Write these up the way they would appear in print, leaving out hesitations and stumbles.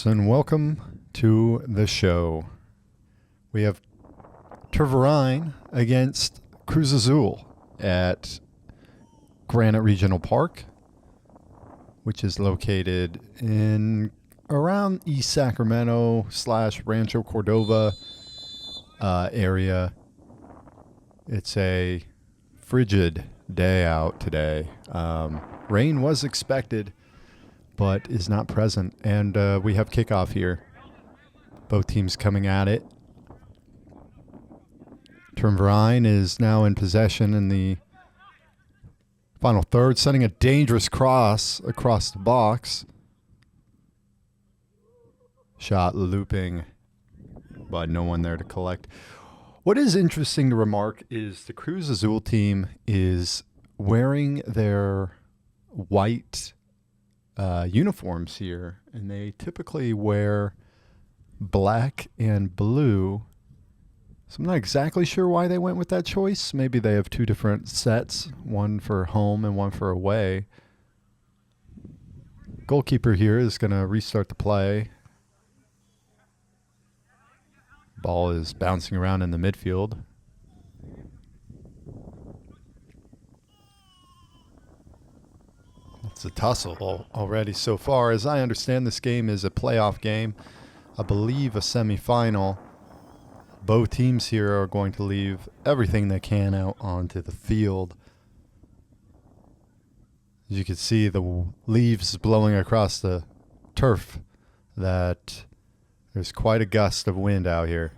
viewers, and welcome to the show. We have Turnverin against Cruz Azul at Granite Regional Park, which is located in around East Sacramento / Rancho Cordova area. It's a frigid day out today. Rain was expected, but is not present. And we have kickoff here. Both teams coming at it. Turnverin is now in possession in the final third, sending a dangerous cross across the box. Shot looping, but no one there to collect. What is interesting to remark is the Cruz Azul team is wearing their white uniforms here, and they typically wear black and blue. So I'm not exactly sure why they went with that choice. Maybe they have two different sets, one for home and one for away. Goalkeeper here is going to restart the play. Ball is bouncing around in the midfield. It's a tussle already so far. As I understand, this game is a playoff game. I believe a semifinal. Both teams here are going to leave everything they can out onto the field. As you can see, the leaves blowing across the turf, that there's quite a gust of wind out here.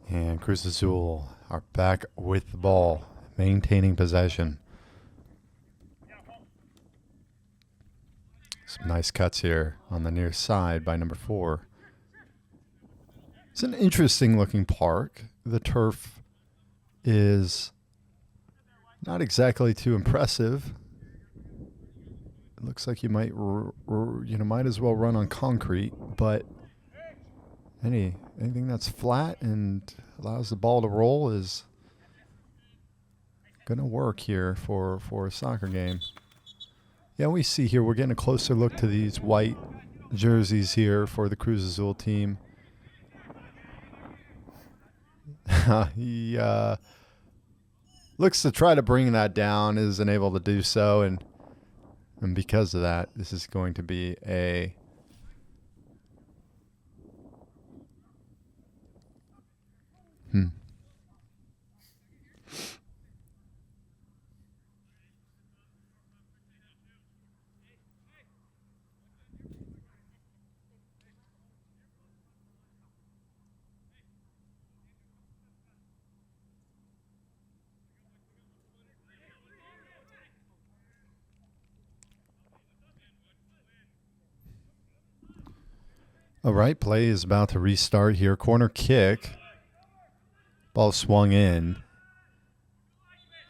And Cruz Azul are back with the ball, maintaining possession. Some nice cuts here on the near side by number 4. It's an interesting looking park. The turf is not exactly too impressive. It looks like you might might as well run on concrete, but anything that's flat and allows the ball to roll is going to work here for a soccer game. Yeah, we see here, we're getting a closer look to these white jerseys here for the Cruz Azul team. He looks to try to bring that down, isn't able to do so, and because of that, this is going to be a All right, play is about to restart here. Corner kick. Ball swung in.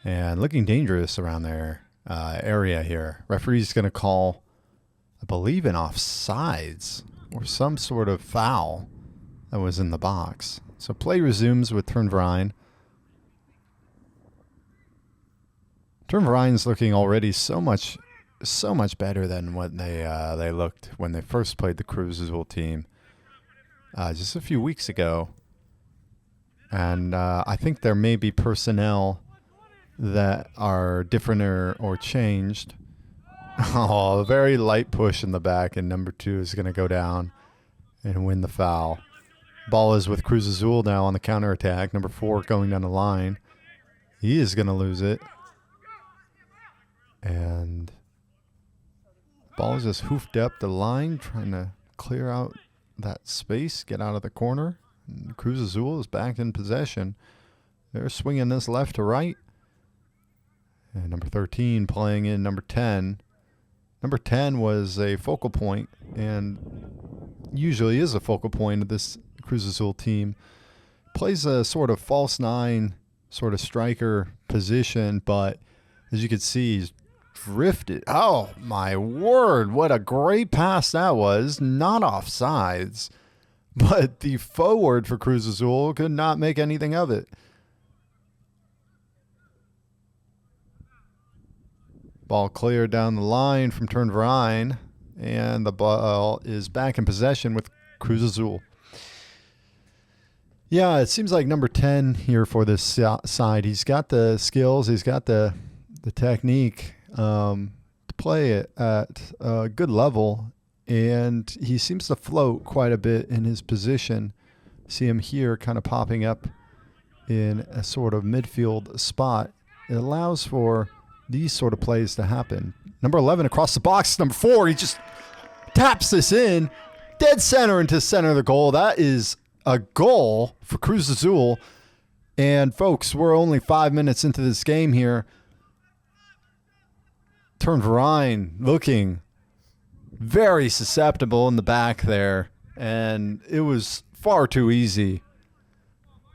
And looking dangerous around their area here. Referee's going to call, I believe, an offsides or some sort of foul that was in the box. So play resumes with Turnverin. Turnverin's looking already so much better than what they looked when they first played the Cruz Azul team just a few weeks ago. And I think there may be personnel that are different or changed. Oh, a very light push in the back, and number 2 is going to go down and win the foul. Ball is with Cruz Azul now on the counterattack. Number 4 going down the line. He is going to lose it. And ball is just hoofed up the line, trying to clear out that space, get out of the corner. And Cruz Azul is back in possession. They're swinging this left to right. And number 13 playing in number 10. Number 10 was a focal point and usually is a focal point of this Cruz Azul team. Plays a sort of false 9, sort of striker position, but as you can see, he's drifted. Oh, my word. What a great pass that was. Not offsides, but the forward for Cruz Azul could not make anything of it. Ball cleared down the line from Turnverin, and the ball is back in possession with Cruz Azul. Yeah, it seems like number 10 here for this side. He's got the skills. He's got the technique to play it at a good level, and he seems to float quite a bit in his position. See him here kind of popping up in a sort of midfield spot. It allows for these sort of plays to happen. Number 11 across the box. Number 4, he just taps this in. Dead center into center of the goal. That is a goal for Cruz Azul. And folks, we're only 5 minutes into this game here. Turnverin looking very susceptible in the back there. And it was far too easy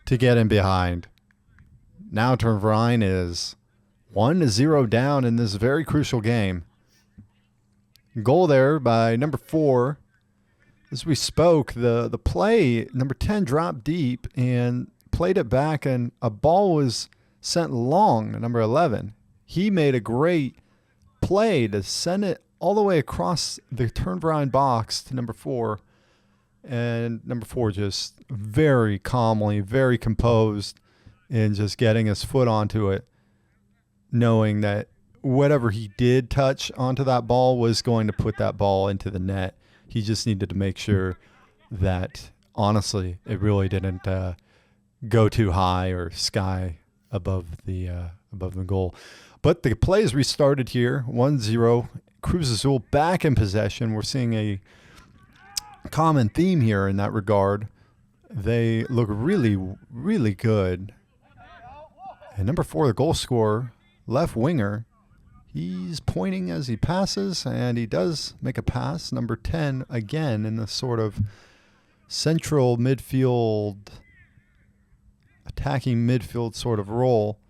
to get him behind. Now Turnverin is 1-0 down in this very crucial game. Goal there by number 4. As we spoke, the play, number 10 dropped deep and played it back, and a ball was sent long to number 11. He made a great play to send it all the way across the Turnverin box to number 4. And number 4 just very calmly, very composed, and just getting his foot onto it, knowing that whatever he did touch onto that ball was going to put that ball into the net. He just needed to make sure that, honestly, it really didn't go too high or sky above the goal. But the play is restarted here, 1-0. Cruz Azul back in possession. We're seeing a common theme here in that regard. They look really, really good. And number 4, the goal scorer, left winger, he's pointing as he passes, and he does make a pass. Number 10, again, in the sort of central midfield, attacking midfield sort of role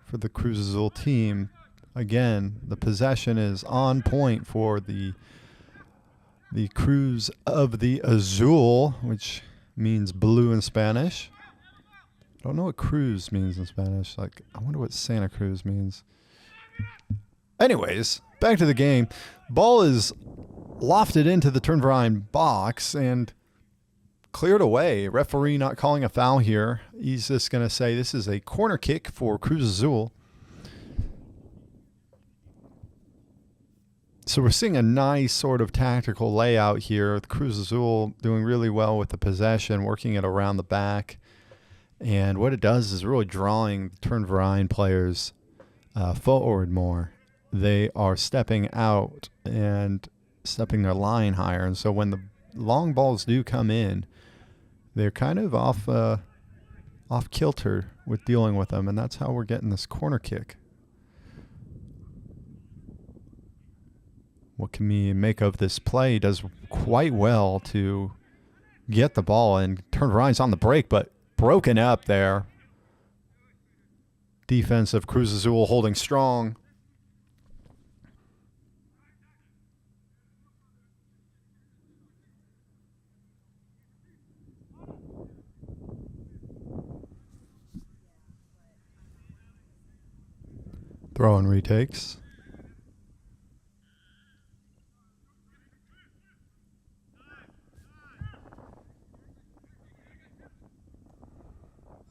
for the Cruz Azul team. Again, the possession is on point for the Cruz of the Azul, which means blue in Spanish. I don't know what Cruz means in Spanish. Like, I wonder what Santa Cruz means. Anyways, back to the game. Ball is lofted into the Turnverin box and cleared away. Referee not calling a foul here. He's just going to say this is a corner kick for Cruz Azul. So we're seeing a nice sort of tactical layout here with Cruz Azul doing really well with the possession, working it around the back. And what it does is really drawing Turnverin players forward more. They are stepping out and stepping their line higher. And so when the long balls do come in, they're kind of off kilter with dealing with them. And that's how we're getting this corner kick. What can we make of this play? He does quite well to get the ball, and Turnverin's on the break, but broken up there. Defense of Cruz Azul holding strong. Throw and retakes.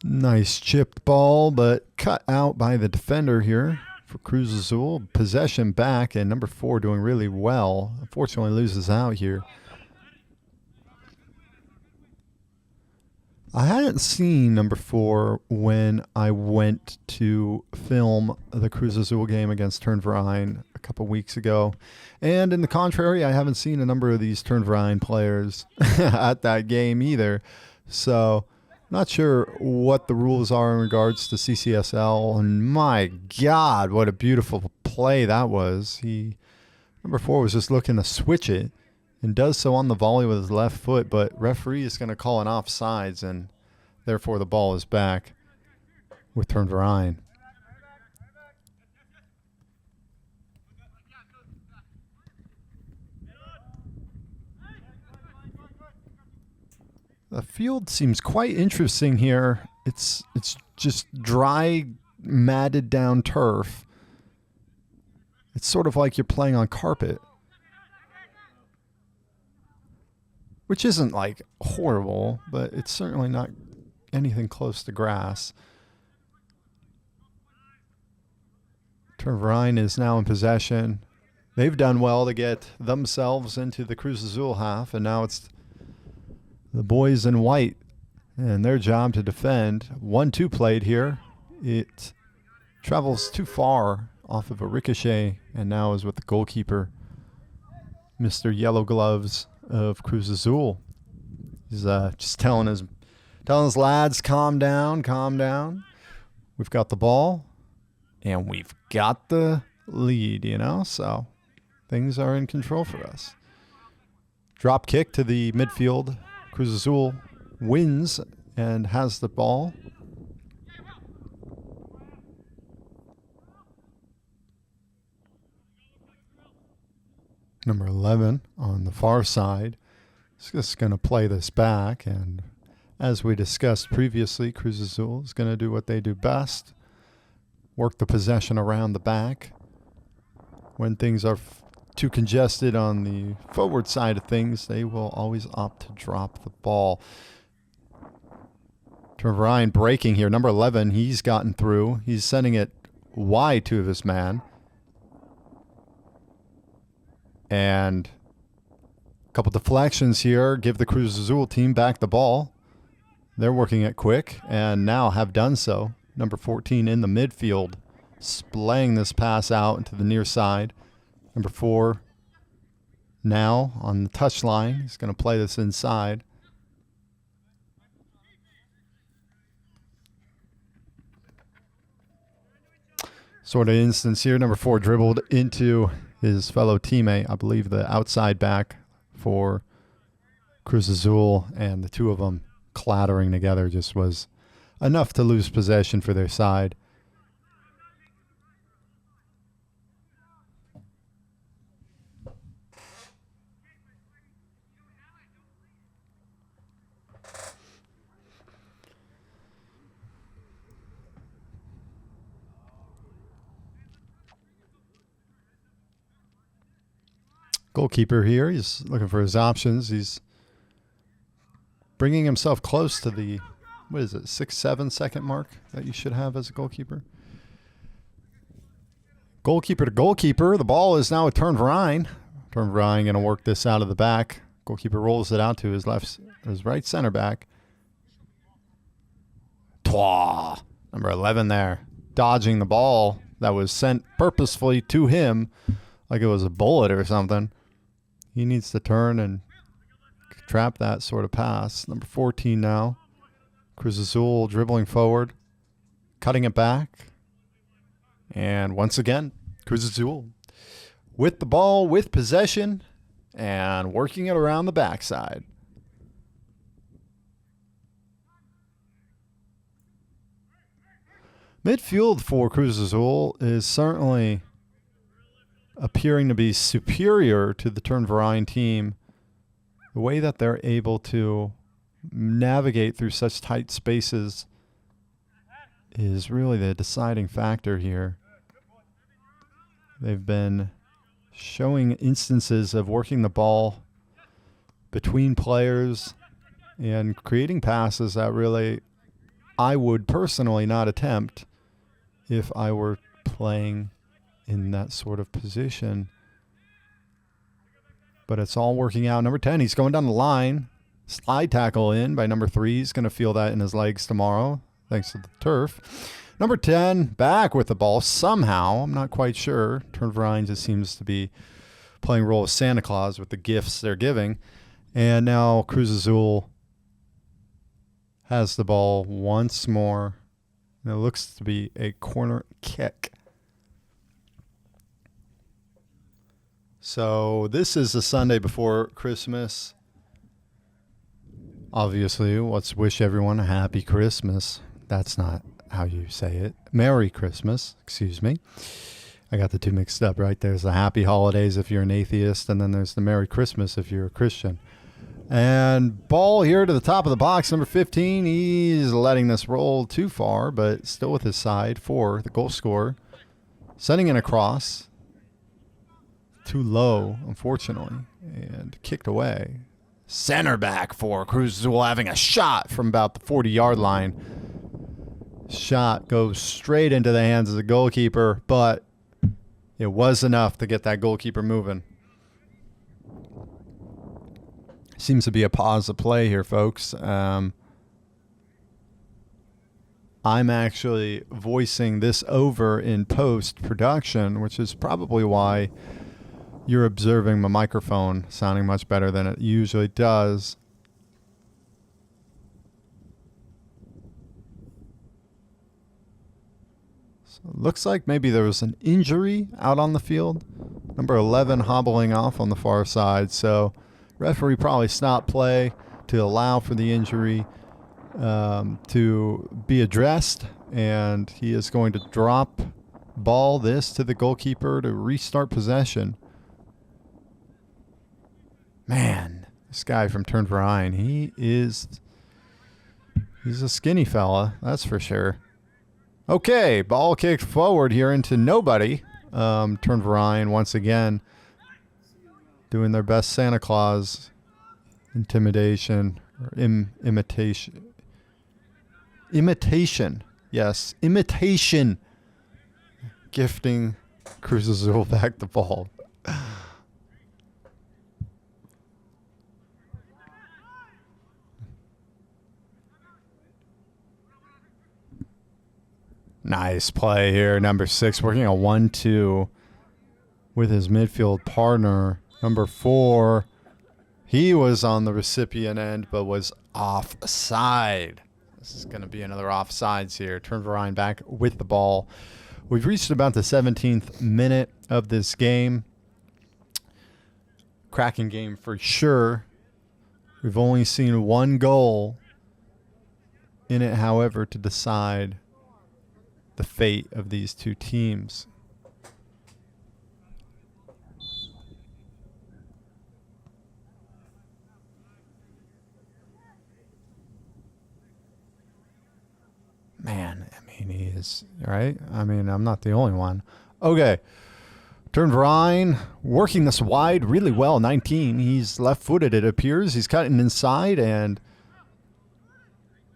Nice chipped ball, but cut out by the defender here for Cruz Azul. Possession back, and number 4 doing really well. Unfortunately loses out here. I hadn't seen number 4 when I went to film the Cruz Azul game against Turnverin a couple weeks ago. And in the contrary, I haven't seen a number of these Turnverin players at that game either. So not sure what the rules are in regards to CCSL. And my God, what a beautiful play that was. Number 4 was just looking to switch it, and does so on the volley with his left foot, but referee is going to call an offsides, and therefore the ball is back with Turnverin. The field seems quite interesting here. It's just dry, matted down turf. It's sort of like you're playing on carpet, which isn't like horrible, but it's certainly not anything close to grass. Turnverin is now in possession. They've done well to get themselves into the Cruz Azul half, and now it's the boys in white and their job to defend. 1-2 played here. It travels too far off of a ricochet, and now is with the goalkeeper, Mr. Yellow Gloves of Cruz Azul. He's just telling his lads, calm down, calm down. We've got the ball, and we've got the lead, you know, so things are in control for us. Drop kick to the midfield. Cruz Azul wins and has the ball. Number 11 on the far side is just going to play this back. And as we discussed previously, Cruz Azul is going to do what they do best. Work the possession around the back. When things are too congested on the forward side of things, they will always opt to drop the ball. Turnverin breaking here. Number 11, he's gotten through. He's sending it wide to his man. And a couple deflections here give the Cruz Azul team back the ball. They're working it quick and now have done so. Number 14 in the midfield, splaying this pass out into the near side. Number 4 now on the touchline. He's going to play this inside. Sort of instance here. Number 4 dribbled into his fellow teammate, I believe the outside back for Cruz Azul, and the two of them clattering together just was enough to lose possession for their side. Goalkeeper here, he's looking for his options. He's bringing himself close to the, 6-7 second mark that you should have as a goalkeeper. Goalkeeper to goalkeeper. The ball is now with Turnverin. Turnverin going to work this out of the back. Goalkeeper rolls it out to his right center back. Twa! Number 11 there, dodging the ball that was sent purposefully to him like it was a bullet or something. He needs to turn and trap that sort of pass. Number 14 now. Cruz Azul dribbling forward, cutting it back. And once again, Cruz Azul with the ball, with possession, and working it around the backside. Midfield for Cruz Azul is certainly appearing to be superior to the Turnverin team. The way that they're able to navigate through such tight spaces is really the deciding factor here. They've been showing instances of working the ball between players and creating passes that really I would personally not attempt if I were playing in that sort of position. But it's all working out. Number 10, he's going down the line. Slide tackle in by number 3. He's going to feel that in his legs tomorrow, thanks to the turf. Number 10, back with the ball somehow. I'm not quite sure. Turnverin just seems to be playing role of Santa Claus with the gifts they're giving. And now Cruz Azul has the ball once more. And it looks to be a corner kick. So this is the Sunday before Christmas. Obviously, let's wish everyone a happy Christmas. That's not how you say it. Merry Christmas, excuse me. I got the two mixed up, right? There's the happy holidays if you're an atheist, and then there's the Merry Christmas if you're a Christian. And ball here to the top of the box, number 15. He's letting this roll too far, but still with his side for the goal scorer. Sending it across. too low, unfortunately, and kicked away. Center back for Cruz Azul having a shot from about the 40-yard line. Shot goes straight into the hands of the goalkeeper, but it was enough to get that goalkeeper moving. Seems to be a pause of play here, folks. I'm actually voicing this over in post-production, which is probably why you're observing my microphone sounding much better than it usually does. So it looks like maybe there was an injury out on the field. Number 11 hobbling off on the far side. So referee probably stopped play to allow for the injury to be addressed, and he is going to drop ball this to the goalkeeper to restart possession. Man, this guy from Turnverin, he's a skinny fella, that's for sure. Okay, ball kicked forward here into nobody. Turnverin once again doing their best Santa Claus intimidation or imitation. Yes, imitation. Gifting Cruz Azul back the ball. Nice play here. Number 6 working a 1-2 with his midfield partner. Number 4, he was on the recipient end but was offside. This is going to be another offsides here. Turnverin back with the ball. We've reached about the 17th minute of this game. Cracking game for sure. We've only seen one goal in it, however, to decide the fate of these two teams. Man, I mean, he is, right? I mean, I'm not the only one. Okay. Turnverin working this wide really well. 19. He's left-footed, it appears. He's cutting inside and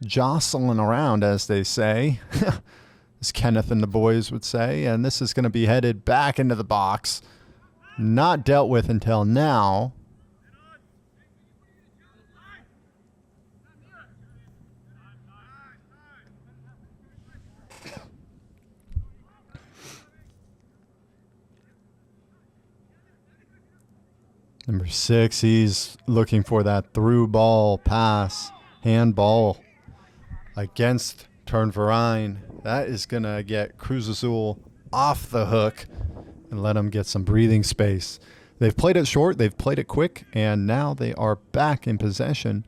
jostling around, as they say. As Kenneth and the boys would say. And this is going to be headed back into the box. Not dealt with until now. Number 6, he's looking for that through ball pass, handball against Turnverin. That is going to get Cruz Azul off the hook and let them get some breathing space. They've played it short, they've played it quick, and now they are back in possession.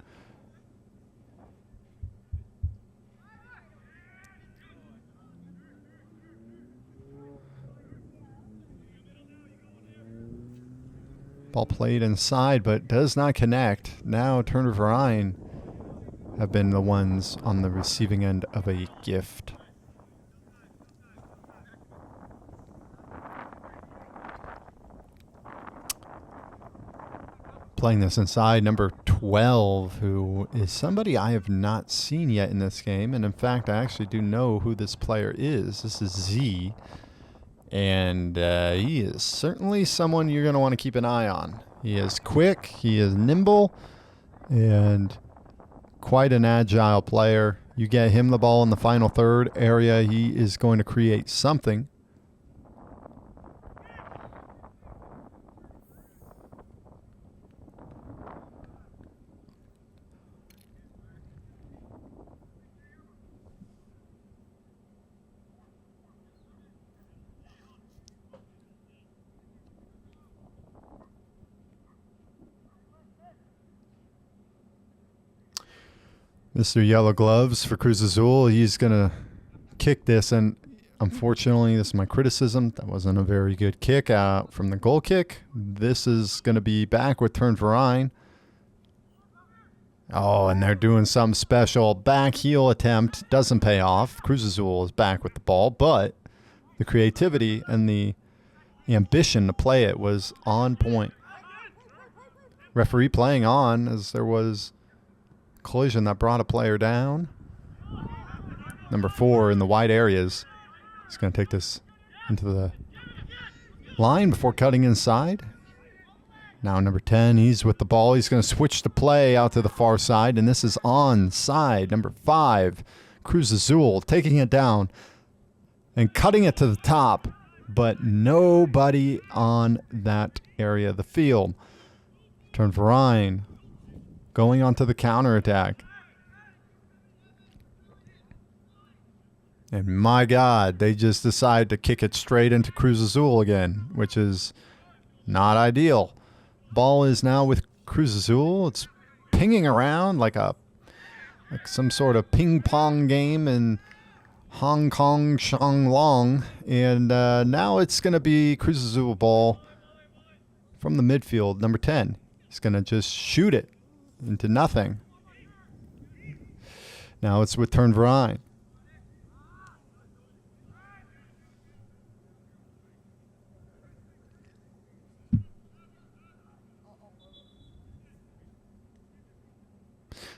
Ball played inside, but does not connect. Now Turnverin have been the ones on the receiving end of a gift. Playing this inside, number 12, who is somebody I have not seen yet in this game. And in fact, I actually do know who this player is. This is Z. And he is certainly someone you're going to want to keep an eye on. He is quick, he is nimble, and quite an agile player. You get him the ball in the final third area, he is going to create something. Mr. Yellow Gloves for Cruz Azul. He's going to kick this, and unfortunately, this is my criticism. That wasn't a very good kick out from the goal kick. This is going to be back with Turnverin. Oh, and they're doing some special back heel attempt. Doesn't pay off. Cruz Azul is back with the ball, but the creativity and the ambition to play it was on point. Referee playing on as there was collision that brought a player down. Number 4 in the wide areas. He's going to take this into the line before cutting inside. Now number 10, he's with the ball. He's going to switch the play out to the far side, and this is onside. Number 5, Cruz Azul taking it down and cutting it to the top, but nobody on that area of the field. Turnverin going onto the counterattack. And my God, they just decide to kick it straight into Cruz Azul again, which is not ideal. Ball is now with Cruz Azul. It's pinging around like some sort of ping pong game in Hong Kong Shanglong. And now it's going to be Cruz Azul ball from the midfield. Number 10. He's going to just shoot it into nothing. Now it's with Turnverin.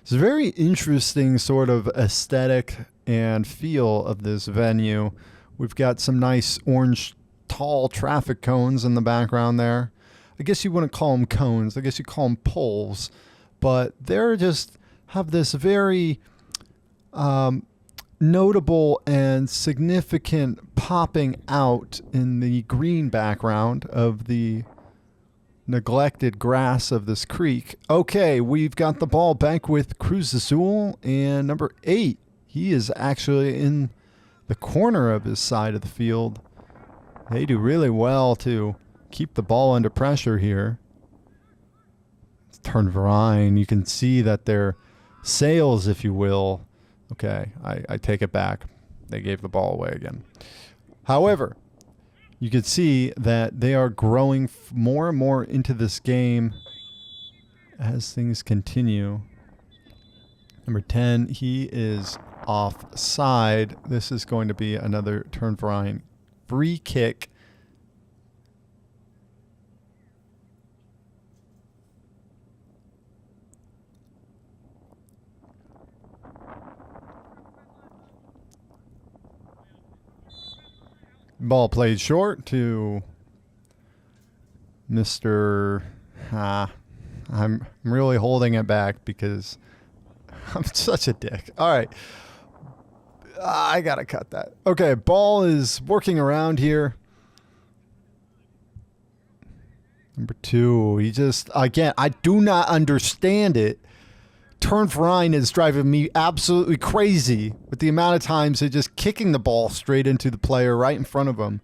It's a very interesting sort of aesthetic and feel of this venue. We've got some nice orange tall traffic cones in the background there. I guess you wouldn't call them cones. I guess you call them poles. But they're just have this very notable and significant popping out in the green background of the neglected grass of this creek. Okay, we've got the ball back with Cruz Azul, and number 8, he is actually in the corner of his side of the field. They do really well to keep the ball under pressure here. It's Turnverin. You can see that their sails, if you will. Okay, I take it back. They gave the ball away again. However, you can see that they are growing more and more into this game as things continue. Number 10, he is offside. This is going to be another Turnverin free kick. Ball played short to Mr. I'm really holding it back because I'm such a dick. All right. I got to cut that. Okay, ball is working around here. Number 2, he just, again, I do not understand it. Turnverin is driving me absolutely crazy with the amount of times they're just kicking the ball straight into the player right in front of him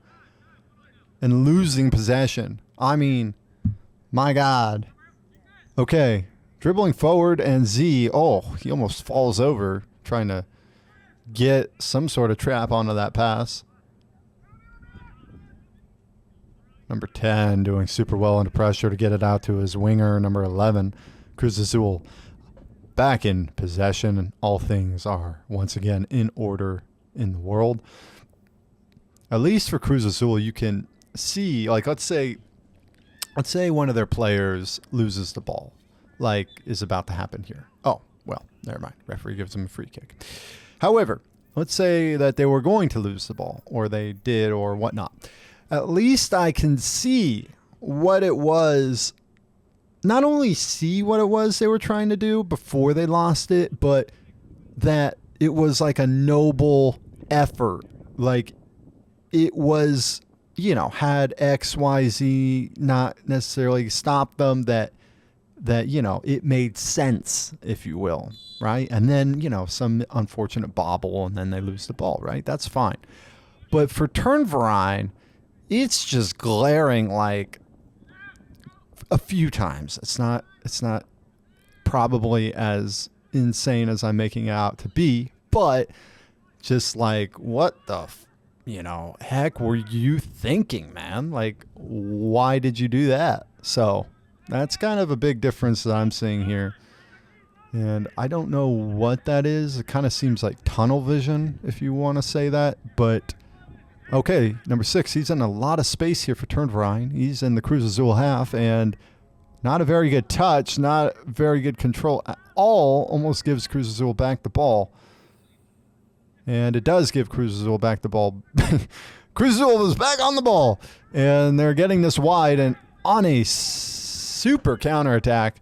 and losing possession. I mean, my God. Okay, dribbling forward and Z, he almost falls over trying to get some sort of trap onto that pass. Number 10 doing super well under pressure to get it out to his winger. Number 11, Cruz Azul. Back in possession, and all things are once again in order in the world. At least for Cruz Azul, you can see, like, let's say one of their players loses the ball, like is about to happen here. Oh, well, never mind. Referee gives them a free kick. However, let's say that they were going to lose the ball, or they did, or whatnot. At least I can see what it was. Not only see what it was they were trying to do before they lost it, but that it was like a noble effort. Like it was, had X, Y, Z not necessarily stop them, that it made sense, if you will, right? And then, some unfortunate bobble and then they lose the ball, right? That's fine. But for Turnverin, it's just glaring like a few times. It's not probably as insane as I'm making it out to be, but just like, what the heck were you thinking, man? Like, why did you do that? So that's kind of a big difference that I'm seeing here. And I don't know what that is. It kind of seems like tunnel vision, if you want to say that, but Okay, number 6, he's in a lot of space here for Turnverin. He's in the Cruz Azul half, and not a very good touch, not very good control at all. Almost gives Cruz Azul back the ball. And it does give Cruz Azul back the ball. Cruz Azul is back on the ball. And they're getting this wide and on a super counterattack.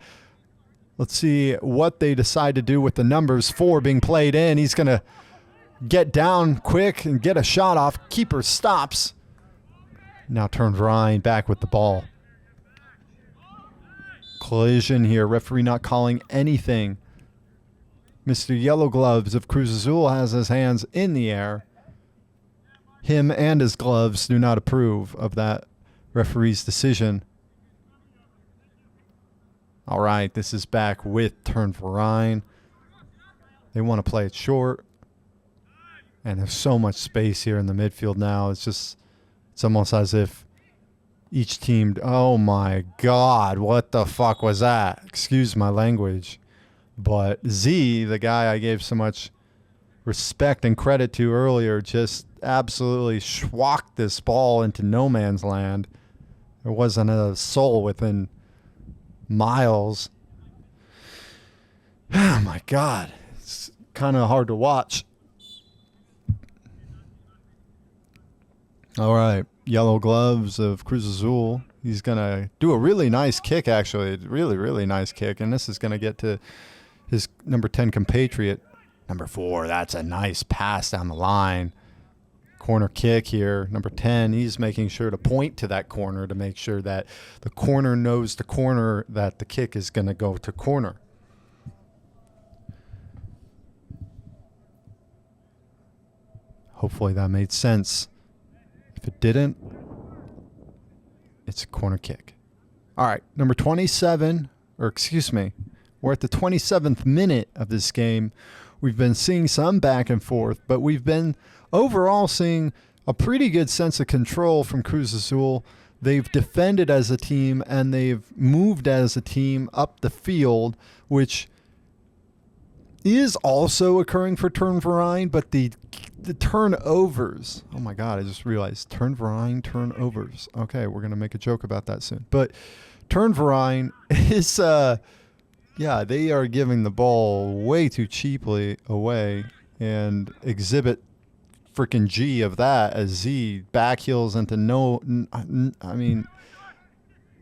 Let's see what they decide to do with the numbers 4 being played in. He's going to get down quick and get a shot off. Keeper stops. Now Turnverin back with the ball. Collision here. Referee not calling anything. Mr. Yellow Gloves of Cruz Azul has his hands in the air. Him and his gloves do not approve of that referee's decision. All right, this is back with Turnverin. They want to play it short. And there's so much space here in the midfield now. It's almost as if each team, oh my God, what the fuck was that? Excuse my language. But Z, the guy I gave so much respect and credit to earlier, just absolutely schwacked this ball into no man's land. There wasn't a soul within miles. Oh my God. It's kind of hard to watch. All right, Yellow Gloves of Cruz Azul. He's going to do a really nice kick, actually. Really, really nice kick. And this is going to get to his number 10 compatriot. Number 4, that's a nice pass down the line. Corner kick here. Number 10, he's making sure to point to that corner to make sure that the corner knows the corner that the kick is going to go to corner. Hopefully that made sense. If it didn't, it's a corner kick. All right, number 27, or excuse me, we're at the 27th minute of this game. We've been seeing some back and forth, but we've been overall seeing a pretty good sense of control from Cruz Azul. They've defended as a team, and they've moved as a team up the field, which is also occurring for Turnverin, but the turnovers. Oh my God, I just realized Turnverin turnovers. Okay, we're going to make a joke about that soon. But Turnverin is, yeah, they are giving the ball way too cheaply away, and exhibit freaking G of that as Z backheels into no, I mean,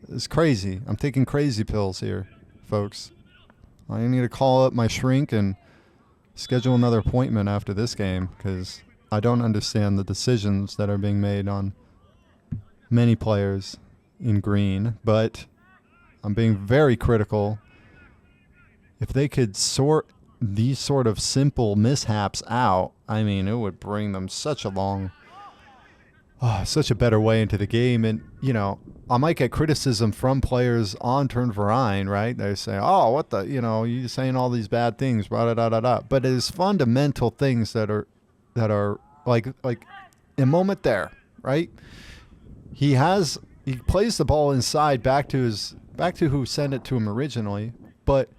it's crazy. I'm taking crazy pills here, folks. I need to call up my shrink and schedule another appointment after this game, because I don't understand the decisions that are being made on many players in green, but I'm being very critical. If they could sort these sort of simple mishaps out, I mean, it would bring them such a better way into the game. And, you know, I might get criticism from players on Turnverin, right? They say, oh, what the, you know, you're saying all these bad things, blah, blah, blah, blah. But it is fundamental things that are like a moment there, right? He plays the ball inside back to who sent it to him originally, but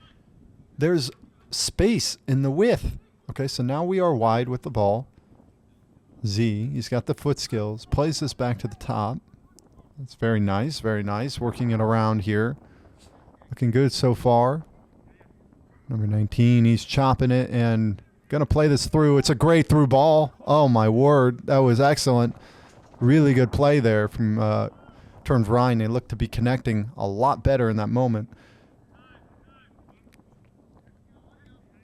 there's space in the width. Okay, so now we are wide with the ball. Z, he's got the foot skills, plays this back to the top. That's very nice, working it around here. Looking good so far. Number 19, he's chopping it and going to play this through. It's a great through ball. Oh, my word. That was excellent. Really good play there from Turnverin. They look to be connecting a lot better in that moment.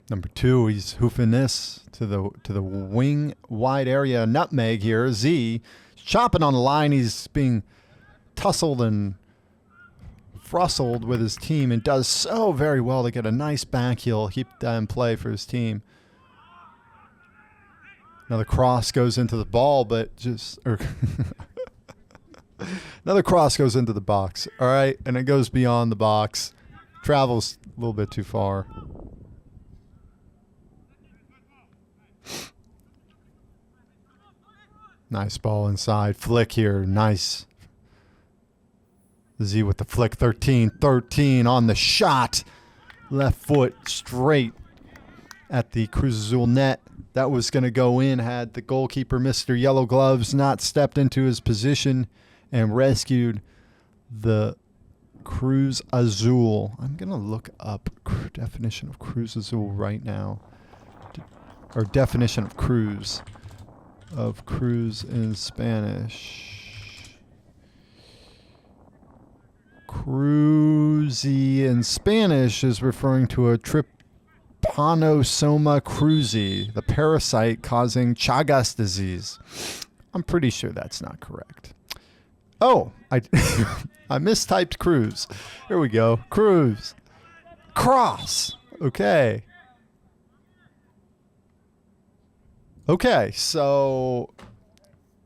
Number 2, he's hoofing this to the wing wide area nutmeg here. Z chopping on the line. He's being tussled and frustled with his team and does so very well to get a nice back heel, keep that in play for his team. Another cross goes into the ball, but another cross goes into the box. All right, and it goes beyond the box. Travels a little bit too far. Nice ball inside. Flick here. Nice. Z with the flick. 13 on the shot. Left foot straight at the Cruz Azul net. that was going to go in had the goalkeeper, Mr. Yellow Gloves, not stepped into his position and rescued the Cruz Azul. I'm going to look up definition of Cruz Azul right now. Or definition of Cruz. Of Cruz in Spanish. Cruzy in Spanish is referring to a Trypanosoma cruzi, the parasite causing Chagas disease. I'm pretty sure that's not correct. Oh, I mistyped Cruz. Here we go. Cruz. Cross. Okay. Okay, so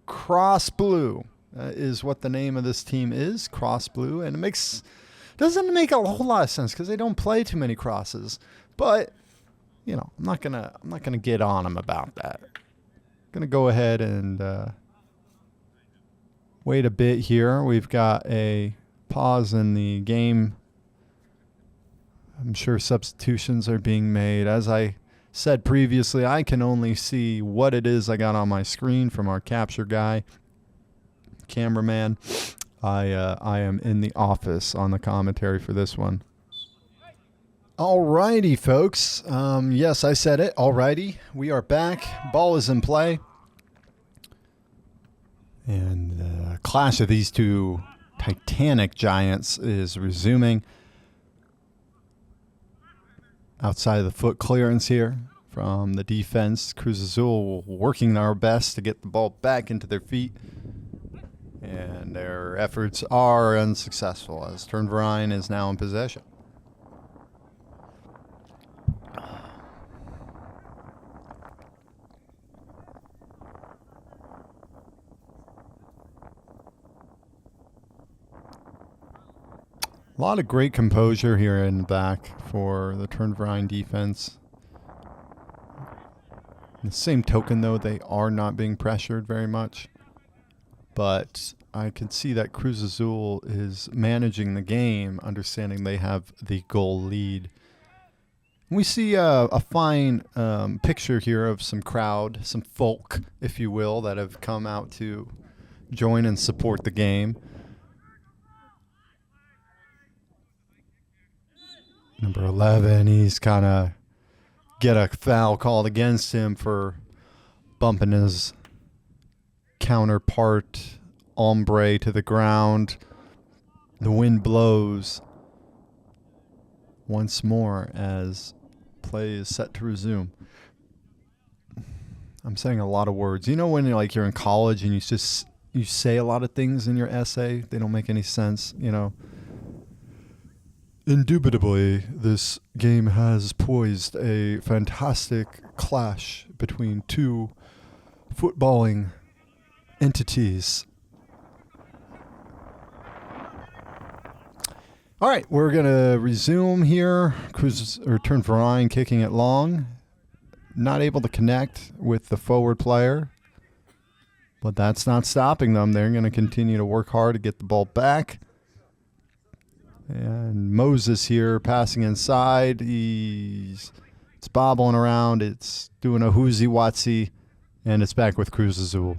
Cross Blue is what the name of this team is, Cross Blue, and it doesn't make a whole lot of sense because they don't play too many crosses. But you know, I'm not gonna get on them about that. I'm gonna go ahead and wait a bit here. We've got a pause in the game. I'm sure substitutions are being made. As I said previously, I can only see what it is I got on my screen from our capture guy, cameraman. I am in the office on the commentary for this one. Alrighty, folks. Yes, I said it. Alrighty, we are back. Ball is in play, and the clash of these two titanic giants is resuming. Outside of the foot clearance here from the defense, Cruz Azul working our best to get the ball back into their feet. And their efforts are unsuccessful as Turnverin is now in possession. A lot of great composure here in the back for the Turnverin defense. In the same token, though, they are not being pressured very much. But I can see that Cruz Azul is managing the game, understanding they have the goal lead. We see a fine picture here of some crowd, some folk, if you will, that have come out to join and support the game. Number 11, he's kind of get a foul called against him for bumping his counterpart hombre to the ground. The wind blows once more as play is set to resume. I'm saying a lot of words. You know when you're in college and you say a lot of things in your essay, they don't make any sense, you know. Indubitably, this game has poised a fantastic clash between two footballing entities. All right, we're going to resume here. Turnverin kicking it long. Not able to connect with the forward player, but that's not stopping them. They're going to continue to work hard to get the ball back. And Moses here passing inside. It's bobbling around. It's doing a whoozy-watsy. And it's back with Cruz Azul.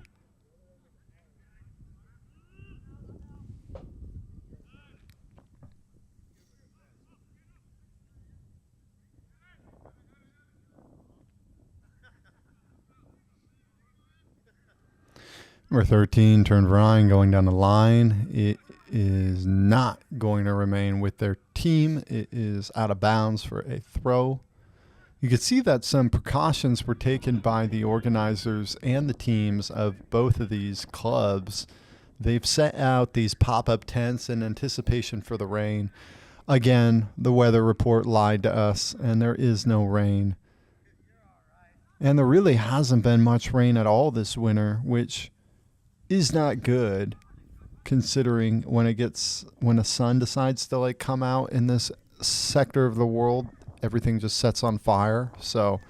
Number 13, Turnverin going down the line. It is not going to remain with their team. It is out of bounds for a throw. You could see that some precautions were taken by the organizers and the teams of both of these clubs. They've set out these pop-up tents in anticipation for the rain. Again, the weather report lied to us, and there is no rain. And there really hasn't been much rain at all this winter, which is not good, considering when the sun decides to come out in this sector of the world, everything just sets on fire. So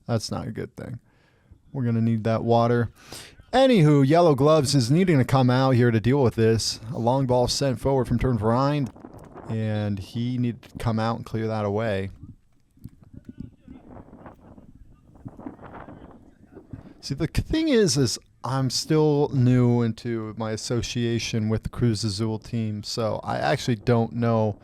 that's not a good thing. We're going to need that water. Anywho, Yellow Gloves is needing to come out here to deal with this. A long ball sent forward from Turnverin, and he needed to come out and clear that away. See, the thing is I'm still new into my association with the Cruz Azul team, so I actually don't know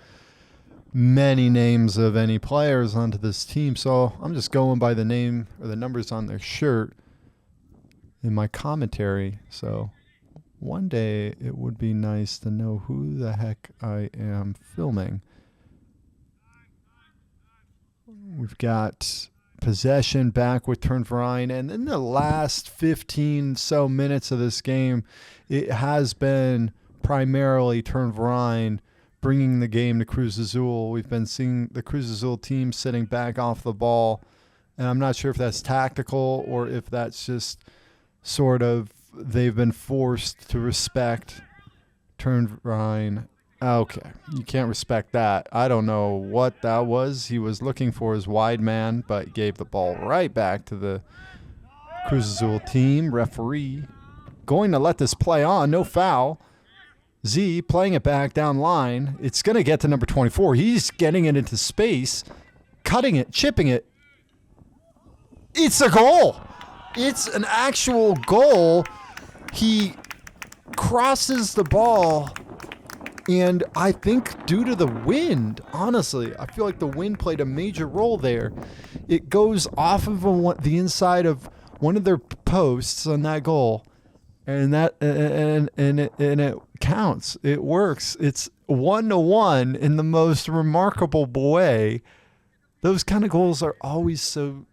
many names of any players onto this team. So I'm just going by the name or the numbers on their shirt in my commentary. So one day it would be nice to know who the heck I am filming. We've got possession back with Turnverin, and in the last 15 so minutes of this game, it has been primarily Turnverin bringing the game to Cruz Azul. We've been seeing the Cruz Azul team sitting back off the ball, and I'm not sure if that's tactical or if that's just sort of they've been forced to respect Turnverin. Okay, you can't respect that. I don't know what that was. He was looking for his wide man, but gave the ball right back to the Cruz Azul team. Referee going to let this play on. No foul. Z playing it back down line. It's going to get to number 24. He's getting it into space, cutting it, chipping it. It's a goal. It's an actual goal. He crosses the ball. And I think due to the wind, honestly, I feel like the wind played a major role there. It goes off of the inside of one of their posts on that goal, and it counts. It works. It's 1-1 in the most remarkable way. Those kind of goals are always so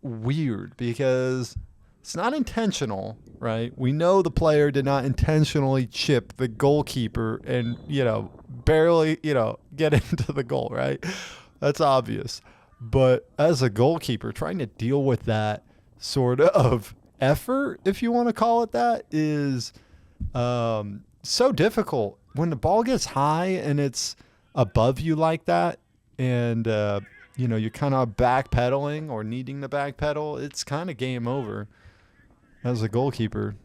weird because it's not intentional, right? We know the player did not intentionally chip the goalkeeper and, barely, get into the goal, right? That's obvious. But as a goalkeeper, trying to deal with that sort of effort, if you want to call it that, is so difficult. When the ball gets high and it's above you like that and, you're kind of backpedaling or needing to backpedal, it's kind of game over. As a goalkeeper,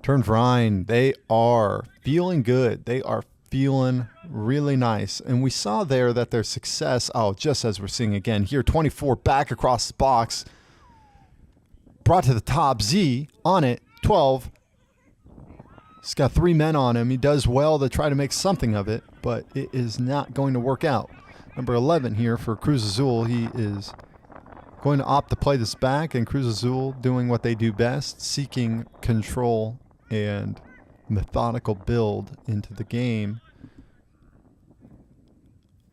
Turnverin, they are feeling good. They are feeling really nice. And we saw there that their success, just as we're seeing again here, 24 back across the box, brought to the top, Z on it, 12. He's got 3 men on him. He does well to try to make something of it, but it is not going to work out. Number 11 here for Cruz Azul, he is going to opt to play this back, and Cruz Azul doing what they do best, seeking control and methodical build into the game.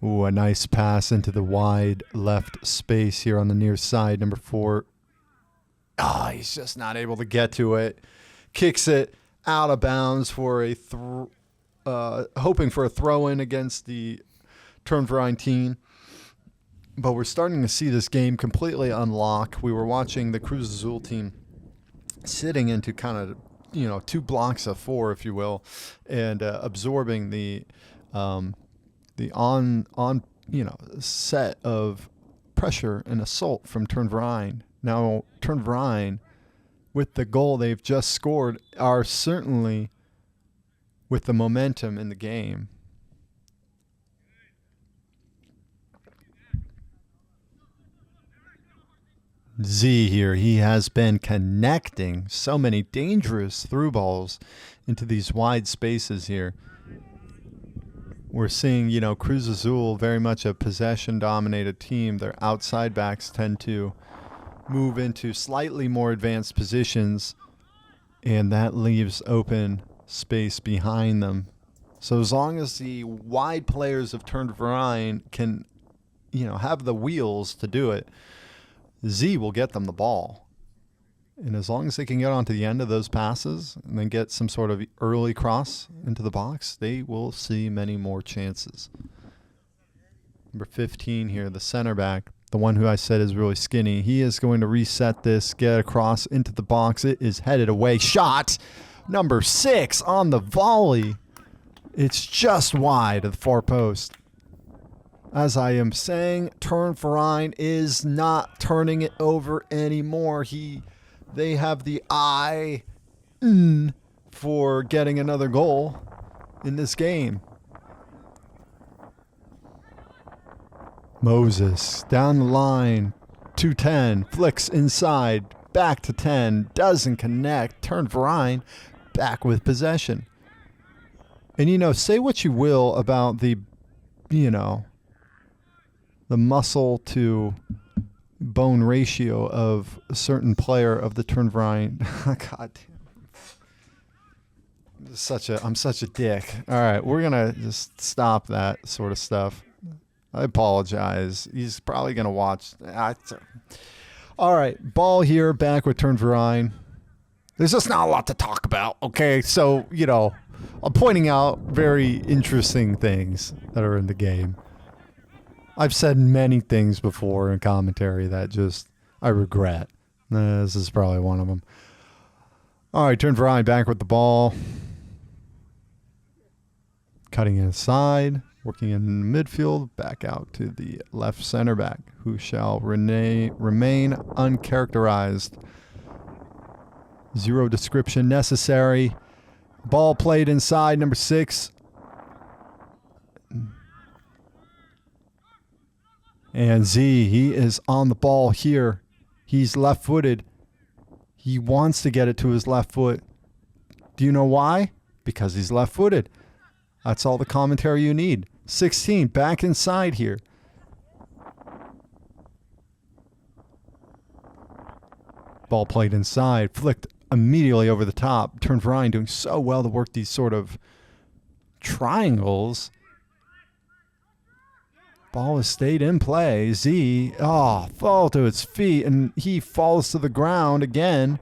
Ooh, a nice pass into the wide left space here on the near side. Number 4. He's just not able to get to it. Kicks it out of bounds for hoping for a throw-in against the Turnverin team. But we're starting to see this game completely unlock. We were watching the Cruz Azul team sitting into kind of, 2 blocks of 4, if you will, and absorbing the set of pressure and assault from Turnverin. Now, Turnverin, with the goal they've just scored, are certainly with the momentum in the game. Z here, he has been connecting so many dangerous through balls into these wide spaces here. We're seeing, Cruz Azul, very much a possession-dominated team. Their outside backs tend to move into slightly more advanced positions, and that leaves open space behind them. So as long as the wide players of Turnverin can, have the wheels to do it, Z will get them the ball. And as long as they can get onto the end of those passes and then get some sort of early cross into the box, they will see many more chances. Number 15 here, the center back, the one who I said is really skinny. He is going to reset this, get across into the box. It is headed away. Shot! Number 6 on the volley. It's just wide of the far post. As I am saying, Turnverin is not turning it over anymore. They have the eye for getting another goal in this game. Moses down the line, 210, flicks inside, back to 10. Doesn't connect. Turnverin back with possession. And, you know, say what you will about the, you know, the muscle to bone ratio of a certain player of the Turnverin. God damn. I'm such a dick. All right, we're going to just stop that sort of stuff. I apologize. He's probably going to watch. All right, ball here, back with Turnverin. There's just not a lot to talk about, okay? So, you know, I'm pointing out very interesting things that are in the game. I've said many things before in commentary that just I regret. This is probably one of them. All right, Turnverin back with the ball. Cutting inside. Working in midfield, back out to the left center back, who shall remain uncharacterized. Zero description necessary. Ball played inside, number 6. And Z, he is on the ball here. He's left-footed. He wants to get it to his left foot. Do you know why? Because he's left-footed. That's all the commentary you need. 16, back inside here. Ball played inside, flicked immediately over the top. Turnverin doing so well to work these sort of triangles. Ball has stayed in play. Z, fall to its feet, and he falls to the ground again.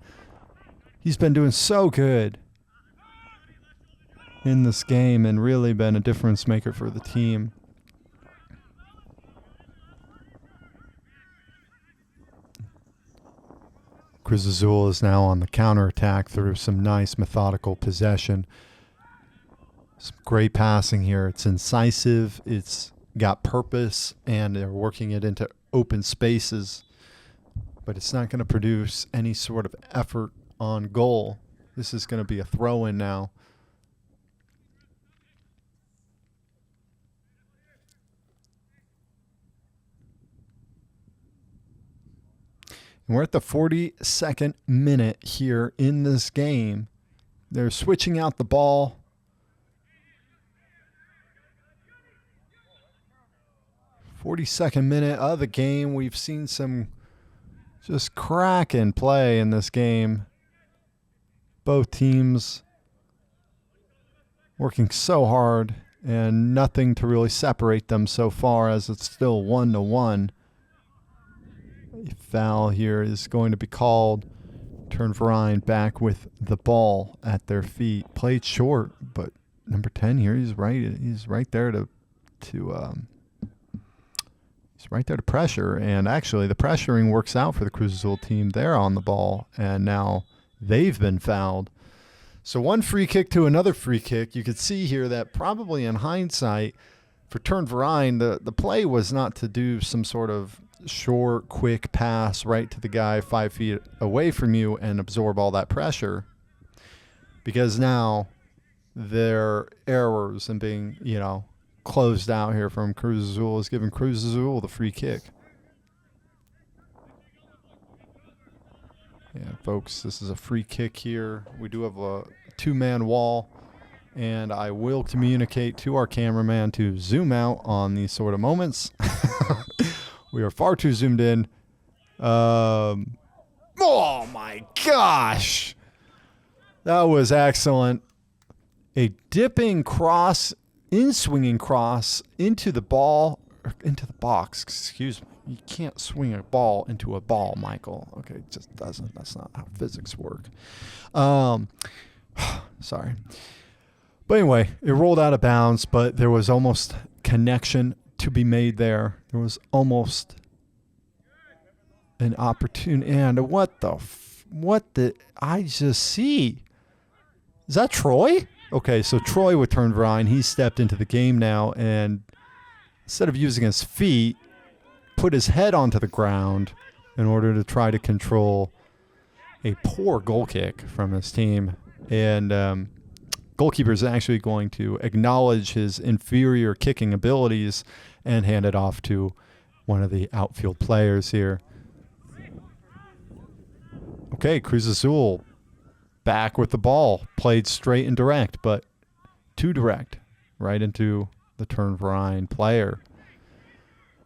He's been doing so good in this game and really been a difference maker for the team. Cruz Azul is now on the counterattack through some nice methodical possession. Some great passing here. It's incisive, it's got purpose, and they're working it into open spaces, but it's not going to produce any sort of effort on goal. This is going to be a throw-in now. And we're at the 42nd minute here in this game. They're switching out the ball. '42nd minute of the game. We've seen some just cracking play in this game. Both teams working so hard and nothing to really separate them so far, as it's still 1-1. A foul here is going to be called. Turnverin back with the ball at their feet. Played short, but number 10 here, he's right there to pressure. And actually, the pressuring works out for the Cruz Azul team. They're on the ball, and now they've been fouled. So one free kick to another free kick. You could see here that probably in hindsight, for Turnverin, the play was not to do some sort of short, quick pass right to the guy 5 feet away from you and absorb all that pressure, because now their errors and being, closed out here from Cruz Azul is giving Cruz Azul the free kick. Yeah, folks, this is a free kick here. We do have a 2-man wall, and I will communicate to our cameraman to zoom out on these sort of moments. We are far too zoomed in. Oh, my gosh. That was excellent. A dipping cross, in-swinging cross into the box. Excuse me. You can't swing a ball into a ball, Michael. Okay, it just doesn't. That's not how physics work. Sorry. But anyway, it rolled out of bounds, but there was almost connection to be made there. There was almost an opportunity. And what did I just see? Is that Troy? Okay, so Troy with Turnverin, he stepped into the game now, and instead of using his feet, put his head onto the ground in order to try to control a poor goal kick from his team. And goalkeeper is actually going to acknowledge his inferior kicking abilities and hand it off to one of the outfield players here. Okay, Cruz Azul back with the ball. Played straight and direct, but too direct. Right into the Turnverin player.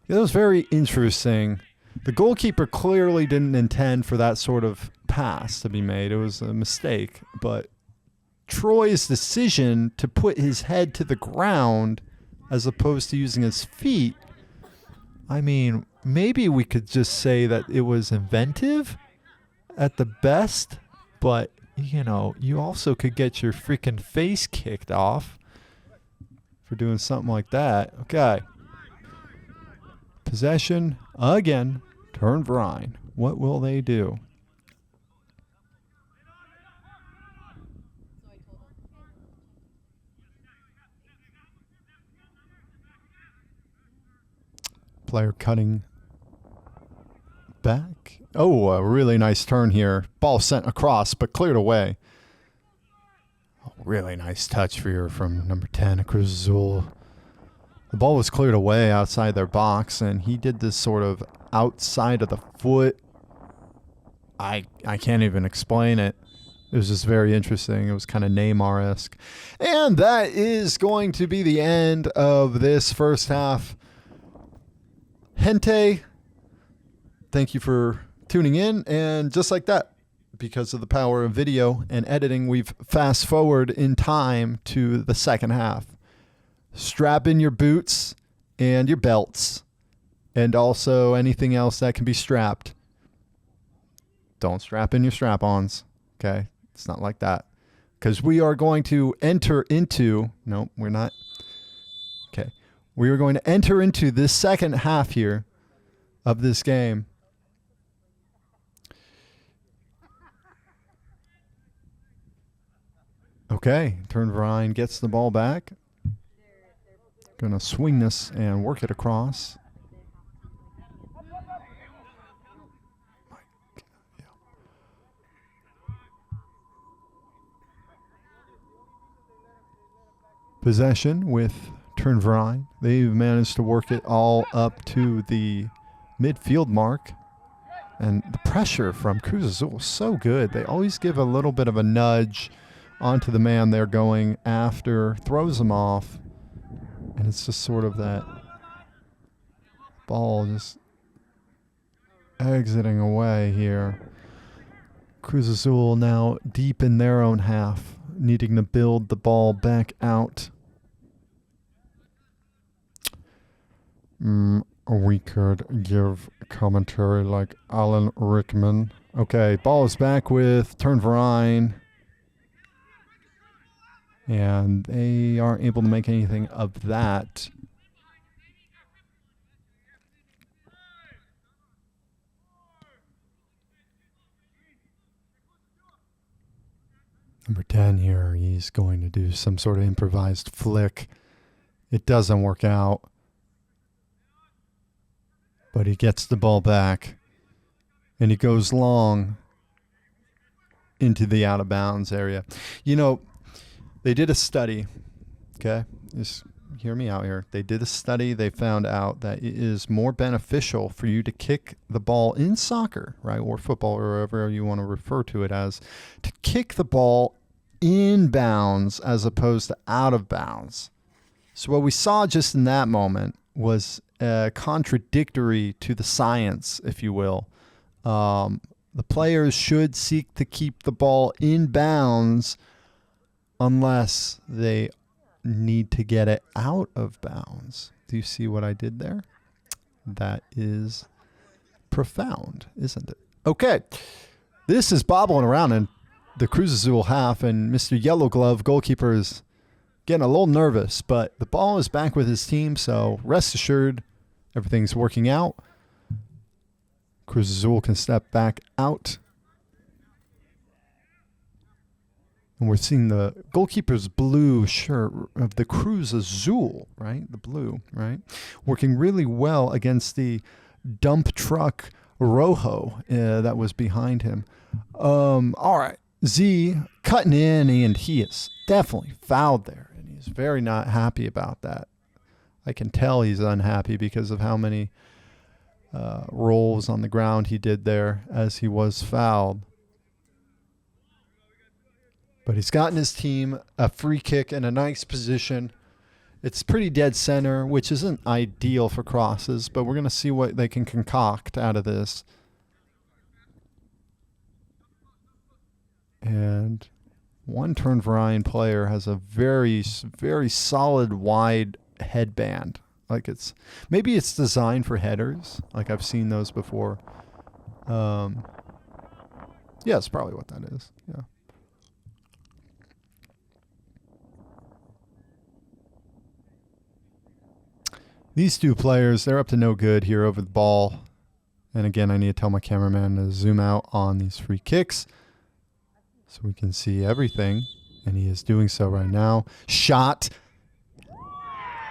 It was very interesting. The goalkeeper clearly didn't intend for that sort of pass to be made. It was a mistake. But Troy's decision to put his head to the ground as opposed to using his feet, I mean, maybe we could just say that it was inventive at the best, but, you know, you also could get your freaking face kicked off for doing something like that. Okay. Possession again. Turnverin. What will they do? Player cutting back. Oh, a really nice turn here. Ball sent across, but cleared away. Oh, really nice touch here from number 10, Cruz Azul. The ball was cleared away outside their box, and he did this sort of outside of the foot. I can't even explain it. It was just very interesting. It was kind of Neymar-esque. And that is going to be the end of this first half. Gente, thank you for tuning in. And just like that, because of the power of video and editing, we've fast forward in time to the second half. Strap in your boots and your belts, and also anything else that can be strapped. Don't strap in your strap-ons, okay? It's not like that. Because we are going to enter into... No, we're not. Okay. We are going to enter into this second half here of this game. Okay. Turnverin gets the ball back. Going to swing this and work it across. Possession with Turnverin. They've managed to work it all up to the midfield mark. And the pressure from Cruz Azul is so good. They always give a little bit of a nudge onto the man they're going after, throws him off. And it's just sort of that ball just exiting away here. Cruz Azul now deep in their own half, needing to build the ball back out. We could give commentary like Alan Rickman. Okay, ball is back with Turnverin. And they aren't able to make anything of that. Number 10 here, he's going to do some sort of improvised flick. It doesn't work out. But he gets the ball back. And he goes long into the out of bounds area. You know, they did a study, okay? Just hear me out here. They did a study. They found out that it is more beneficial for you to kick the ball in soccer, right, or football, or whatever you want to refer to it as, to kick the ball in bounds as opposed to out of bounds. So what we saw just in that moment was contradictory to the science, if you will. The players should seek to keep the ball in bounds unless they need to get it out of bounds. Do you see what I did there? That is profound, isn't it? Okay, this is bobbling around in the Cruz Azul half, and Mr. Yellow Glove, goalkeeper, is getting a little nervous, but the ball is back with his team, so rest assured everything's working out. Cruz Azul can step back out. And we're seeing the goalkeeper's blue shirt of the Cruz Azul, right? The blue, right? Working really well against the dump truck Rojo that was behind him. All right. Z cutting in, and he is definitely fouled there. And he's very not happy about that. I can tell he's unhappy because of how many rolls on the ground he did there as he was fouled. But he's gotten his team a free kick in a nice position. It's pretty dead center, which isn't ideal for crosses, but we're going to see what they can concoct out of this. And one Turnverin player has a very, very solid wide headband. Like maybe it's designed for headers. Like I've seen those before. Yeah, it's probably what that is. Yeah. These two players, they're up to no good here over the ball. And again, I need to tell my cameraman to zoom out on these free kicks so we can see everything. And he is doing so right now. Shot.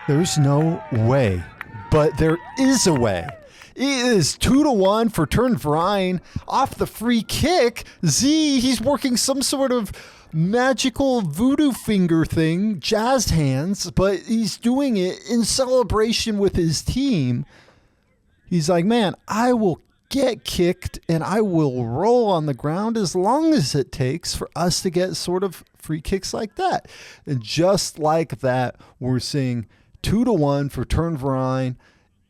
There's no way, but there is a way. It is 2-1 for Turnverin off the free kick. He's working some sort of magical voodoo finger thing, jazzed hands, but he's doing it in celebration with his team. He's like, man, I will get kicked and I will roll on the ground as long as it takes for us to get sort of free kicks like that. And just like that, we're seeing 2-1 for Turnverin.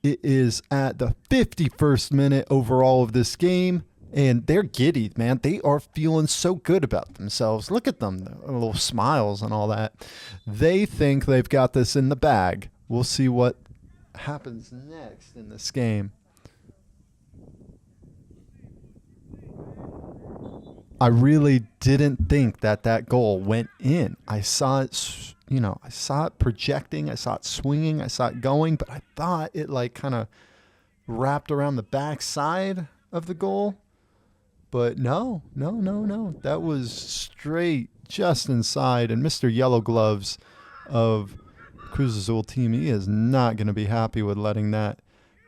It is at the 51st minute overall of this game. And they're giddy, man. They are feeling so good about themselves. Look at them, their little smiles and all that. They think they've got this in the bag. We'll see what happens next in this game. I really didn't think that goal went in. I saw it, I saw it projecting. I saw it swinging. I saw it going, but I thought it like kind of wrapped around the backside of the goal. But no. That was straight just inside. And Mr. Yellow Gloves of Cruz Azul team, he is not going to be happy with letting that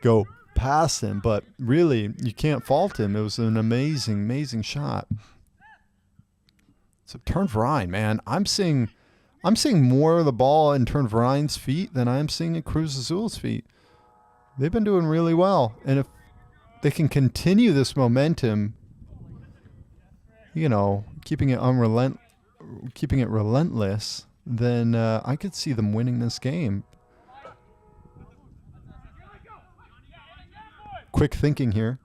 go past him. But really, you can't fault him. It was an amazing, amazing shot. So Turnverin, man, I'm seeing more of the ball in Turnverin's feet than I'm seeing at Cruz Azul's feet. They've been doing really well. And if they can continue this momentum, keeping it relentless, then I could see them winning this game. Quick thinking here.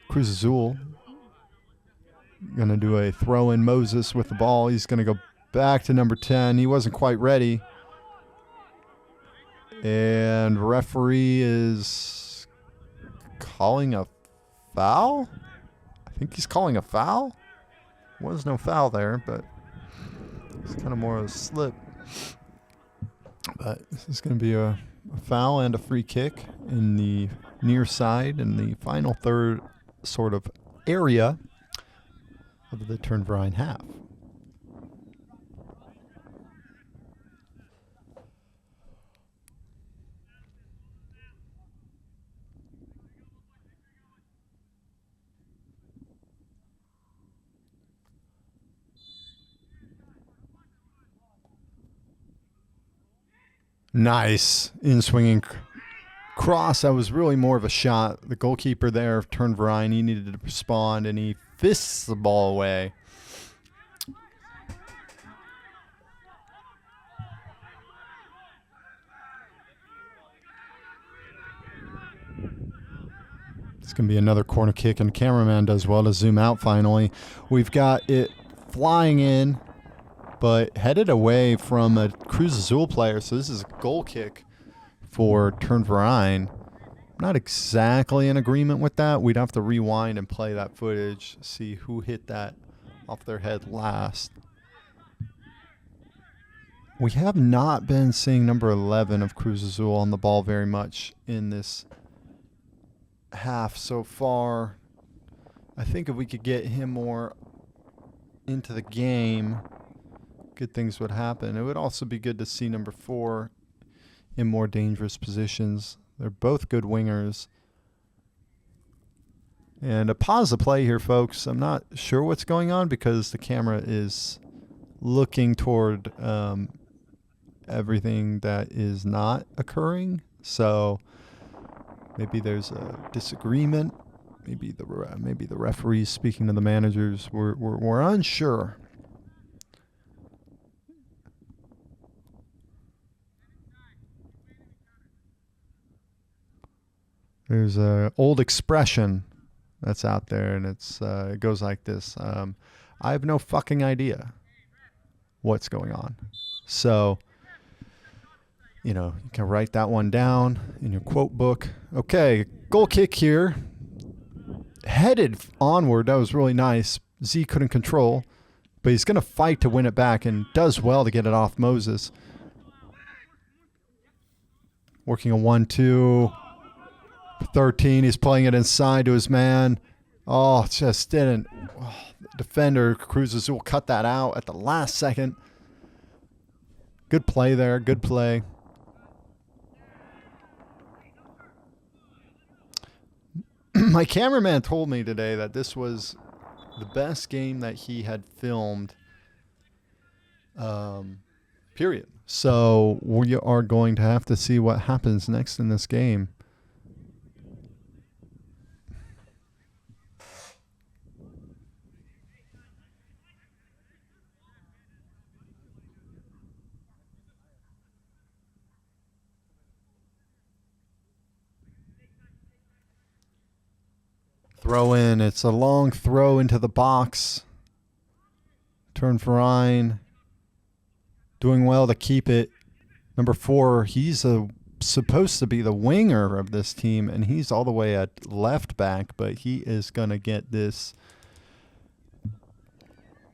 Cruz Azul going to do a throw in. Moses with the ball. He's going to go back to number 10. He wasn't quite ready. And referee is calling a foul. I think he's calling a foul. Was no foul there, but it's kind of more of a slip. But this is going to be a foul and a free kick in the near side in the final third sort of area of the Turnverin half. Nice in-swinging cross. That was really more of a shot. The goalkeeper there, Turnverin, he needed to respond, and he fists the ball away. It's going to be another corner kick, and the cameraman does well to zoom out finally. We've got it flying in, but headed away from a Cruz Azul player. So this is a goal kick for Turnverin. Not exactly in agreement with that. We'd have to rewind and play that footage, see who hit that off their head last. We have not been seeing number 11 of Cruz Azul on the ball very much in this half so far. I think if we could get him more into the game, good things would happen. It would also be good to see number 4 in more dangerous positions. They're both good wingers. And pause the play here, folks. I'm not sure what's going on because the camera is looking toward everything that is not occurring. So maybe there's a disagreement maybe the referees speaking to the managers. We're unsure. There's an old expression that's out there, and it goes like this. I have no fucking idea what's going on. So, you can write that one down in your quote book. Okay, goal kick here. Headed onward. That was really nice. Z couldn't control, but he's going to fight to win it back and does well to get it off Moses. Working a 1-2. 13, he's playing it inside to his man. Oh, just didn't. Oh, defender, Cruz Azul cut that out at the last second. Good play there, good play. My cameraman told me today that this was the best game that he had filmed, period. So we are going to have to see what happens next in this game. Throw in. It's a long throw into the box. Turnverin doing well to keep it. Number 4, he's supposed to be the winger of this team, and he's all the way at left back, but he is going to get this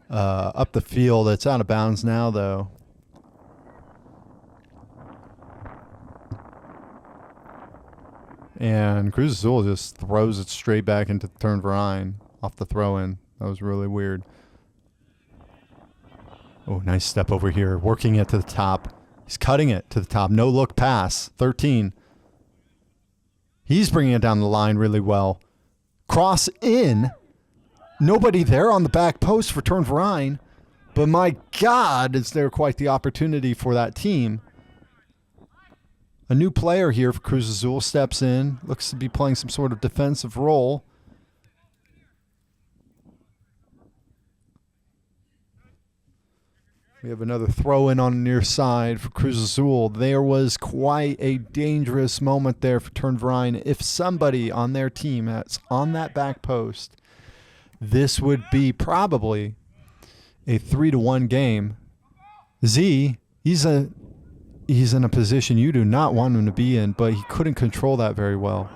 up the field. It's out of bounds now, though. And Cruz Azul just throws it straight back into Turnverin off the throw-in. That was really weird. Oh, nice step over here. Working it to the top. He's cutting it to the top. No look pass. 13. He's bringing it down the line really well. Cross in. Nobody there on the back post for Turnverin. But my God, is there quite the opportunity for that team. A new player here for Cruz Azul steps in. Looks to be playing some sort of defensive role. We have another throw-in on the near side for Cruz Azul. There was quite a dangerous moment there for Turnverin. If somebody on their team that's on that back post, this would be probably a 3-1 game. Z, he's in a position you do not want him to be in, but he couldn't control that very well.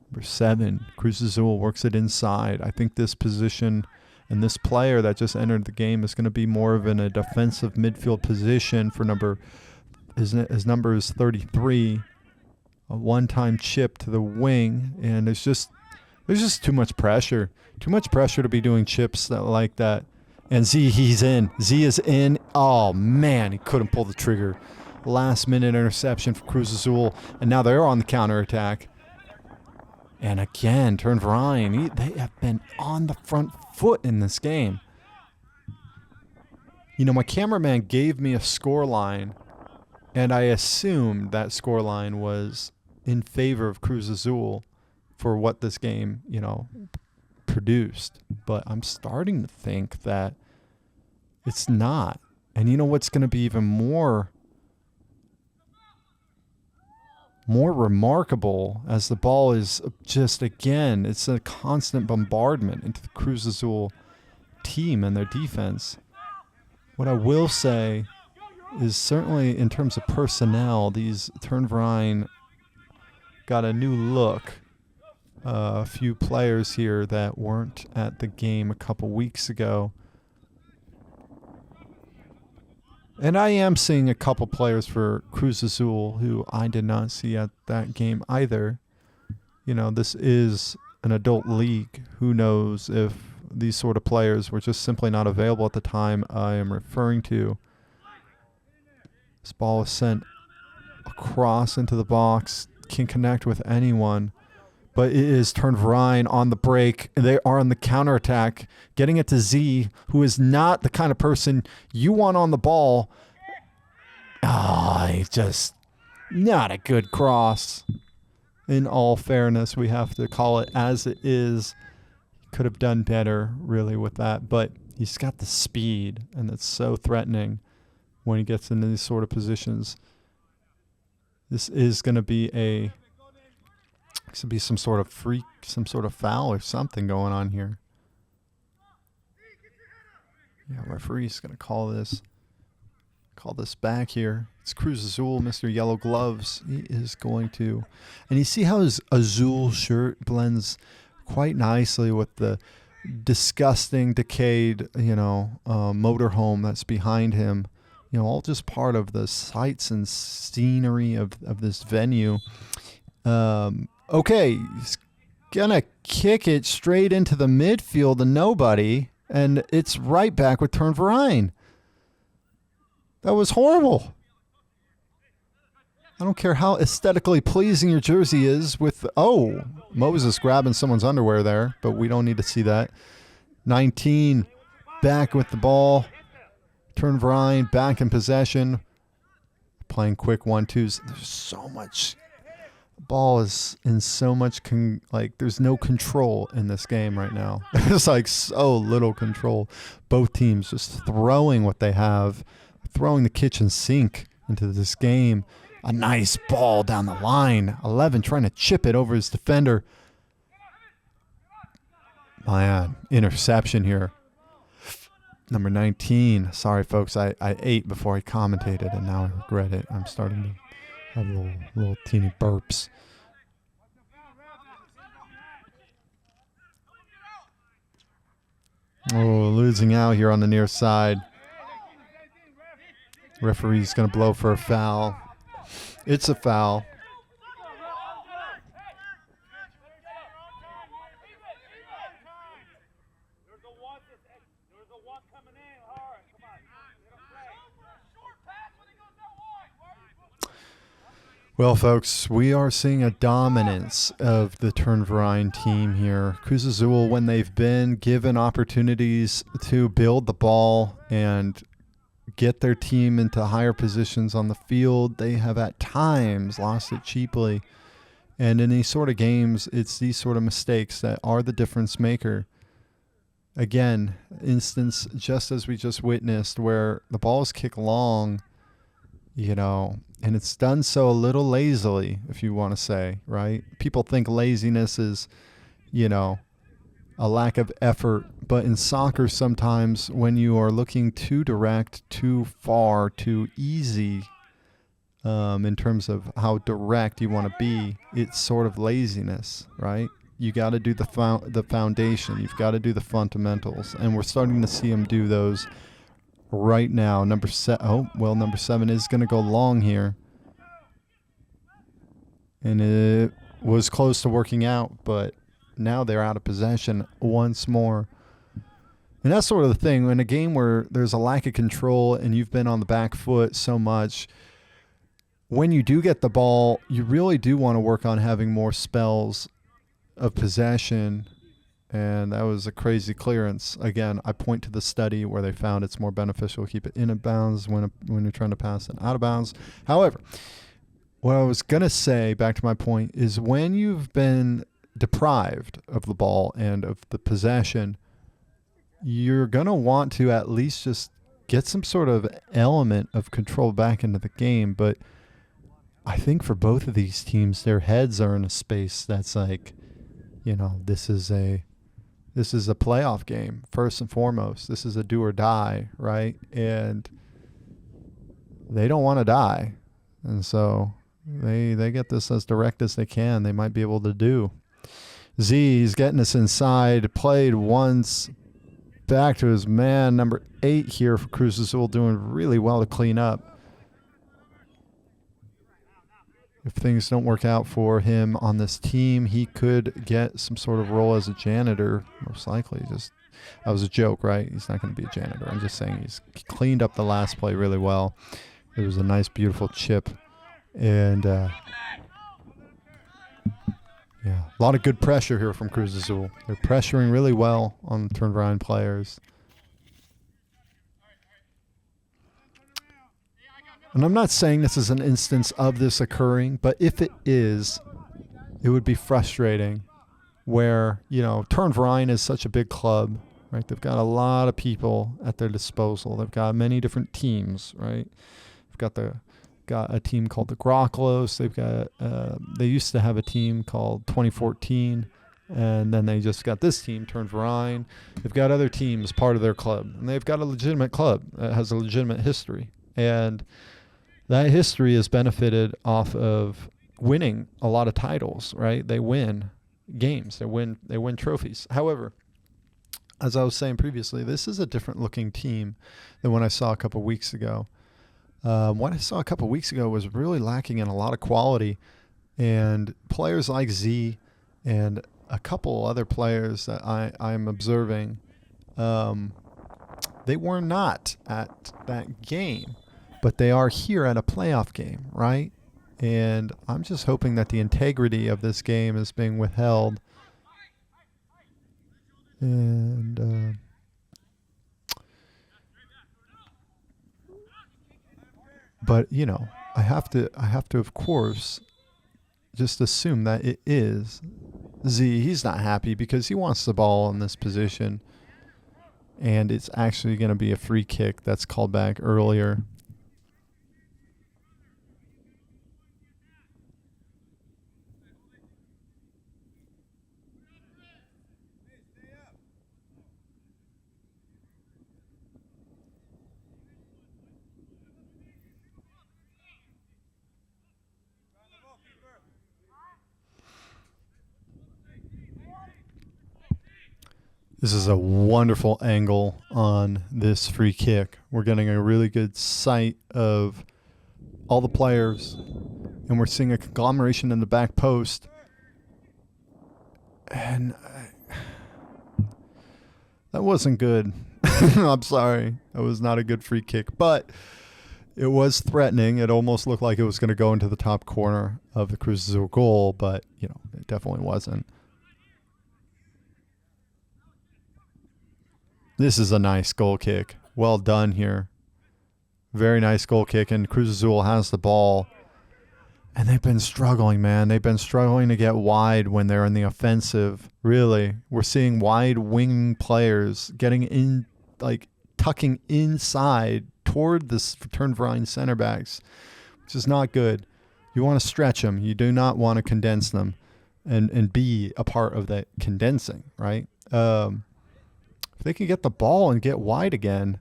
Number 7, Cruz Azul works it inside. I think this position and this player that just entered the game is going to be more of in a defensive midfield position for his number is 33. A one-time chip to the wing, and there's just too much pressure. Too much pressure to be doing chips like that. And Z, he's in. Z is in. Oh, man, he couldn't pull the trigger. Last-minute interception for Cruz Azul, and now they're on the counterattack. And again, Turnverin, they have been on the front foot in this game. My cameraman gave me a score line, and I assumed that score line was in favor of Cruz Azul for what this game, produced. But I'm starting to think that it's not. And what's going to be even more remarkable as the ball is just, again, it's a constant bombardment into the Cruz Azul team and their defense. What I will say is certainly in terms of personnel, these Turnverin got a new look. A few players here that weren't at the game a couple weeks ago. And I am seeing a couple players for Cruz Azul who I did not see at that game either. This is an adult league. Who knows if these sort of players were just simply not available at the time I am referring to. This ball is sent across into the box. Can connect with anyone. But it is Turnverin on the break. They are on the counterattack, getting it to Z, who is not the kind of person you want on the ball. He's just not a good cross. in all fairness, we have to call it as it is. Could have done better, really, with that. But he's got the speed, and it's so threatening when he gets into these sort of positions. This is going to be some sort of freak, some sort of foul or something going on here. Yeah, referee's going to call this back here. It's Cruz Azul, Mr. Yellow Gloves. He is going to, and you see how his Azul shirt blends quite nicely with the disgusting, decayed, motorhome that's behind him. All just part of the sights and scenery of this venue. Okay, he's gonna kick it straight into the midfield to nobody, and it's right back with Turnverin. That was horrible. I don't care how aesthetically pleasing your jersey is with, Moses grabbing someone's underwear there, but we don't need to see that. 19 back with the ball. Turnverin back in possession. Playing quick 1-2s. There's so much. The ball is in so much, there's no control in this game right now. There's so little control. Both teams just throwing what they have, throwing the kitchen sink into this game. A nice ball down the line. 11 trying to chip it over his defender. Man, interception here. Number 19. Sorry, folks. I ate before I commentated, and now I regret it. I'm starting to have little teeny burps. Oh, losing out here on the near side. Referee's going to blow for a foul. It's a foul. Well, folks, we are seeing a dominance of the Turnverin team here. Cruz Azul, when they've been given opportunities to build the ball and get their team into higher positions on the field, they have at times lost it cheaply. And in these sort of games, it's these sort of mistakes that are the difference maker. Again, instance just as we just witnessed where the ball is kicked long, and it's done so a little lazily, if you want to say, right? People think laziness is, a lack of effort. But in soccer, sometimes when you are looking too direct, too far, too easy, in terms of how direct you want to be, it's sort of laziness, right? You got to do the foundation. You've got to do the fundamentals. And we're starting to see them do those right now. Number 7 is going to go long here. And it was close to working out, but now they're out of possession once more. And that's sort of the thing. In a game where there's a lack of control and you've been on the back foot so much, when you do get the ball, you really do want to work on having more spells of possession. And that was a crazy clearance. Again, I point to the study where they found it's more beneficial to keep it in bounds when you're trying to pass it out of bounds. However, what I was going to say, back to my point, is when you've been deprived of the ball and of the possession, you're going to want to at least just get some sort of element of control back into the game. But I think for both of these teams, their heads are in a space that's this is a playoff game, first and foremost. This is a do or die, right? And they don't want to die. And so they get this as direct as they can. They might be able to do. Z's getting us inside, played once, back to his man, number 8 here for Cruz Azul, doing really well to clean up. If things don't work out for him on this team, he could get some sort of role as a janitor, most likely. That was a joke, right? He's not going to be a janitor. I'm just saying he's cleaned up the last play really well. It was a nice, beautiful chip. And, a lot of good pressure here from Cruz Azul. They're pressuring really well on the Turnverin players. And I'm not saying this is an instance of this occurring, but if it is, it would be frustrating where, Turnverin is such a big club, right? They've got a lot of people at their disposal. They've got many different teams, right? They've got a team called the Groklos. They used to have a team called 2014, and then they just got this team, Turnverin. They've got other teams part of their club, and they've got a legitimate club that has a legitimate history. And that history is benefited off of winning a lot of titles, right? They win games. They win trophies. However, as I was saying previously, this is a different looking team than what I saw a couple weeks ago. What I saw a couple weeks ago was really lacking in a lot of quality, and players like Z and a couple other players that I'm observing, they were not at that game, but they are here at a playoff game, right? And I'm just hoping that the integrity of this game is being withheld. And but I have to of course just assume that it is Z. He's not happy because he wants the ball in this position, and it's actually going to be a free kick that's called back earlier. This is a wonderful angle on this free kick. We're getting a really good sight of all the players, and we're seeing a conglomeration in the back post. And that wasn't good. I'm sorry. That was not a good free kick, but it was threatening. It almost looked like it was going to go into the top corner of the Cruz Azul goal, but, it definitely wasn't. This is a nice goal kick. Well done here. Very nice goal kick, and Cruz Azul has the ball. And they've been struggling, man. They've been struggling to get wide when they're in the offensive. Really, we're seeing wide wing players getting in, tucking inside toward this Turnverin center backs, which is not good. You want to stretch them. You do not want to condense them and be a part of that condensing, right? If they can get the ball and get wide again,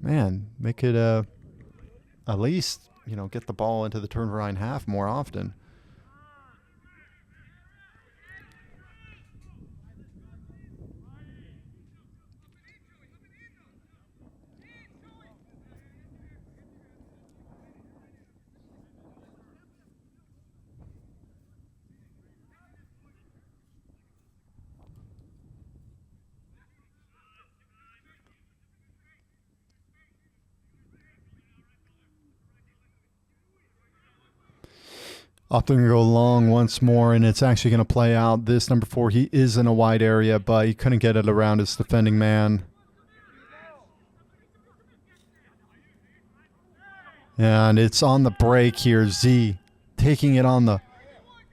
man, they could at least, get the ball into the Turnverin half more often. Opting to go long once more, and it's actually going to play out. This number 4, he is in a wide area, but he couldn't get it around his defending man. And it's on the break here. Z taking it on the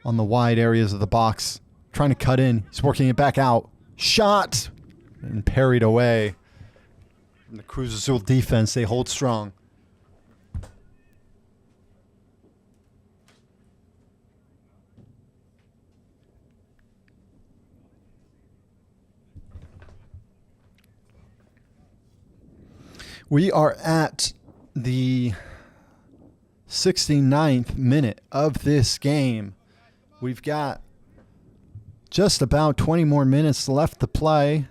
wide areas of the box, trying to cut in. He's working it back out. Shot! And parried away. And the Cruz Azul defense, they hold strong. We are at the 69th minute of this game. We've got just about 20 more minutes left to play.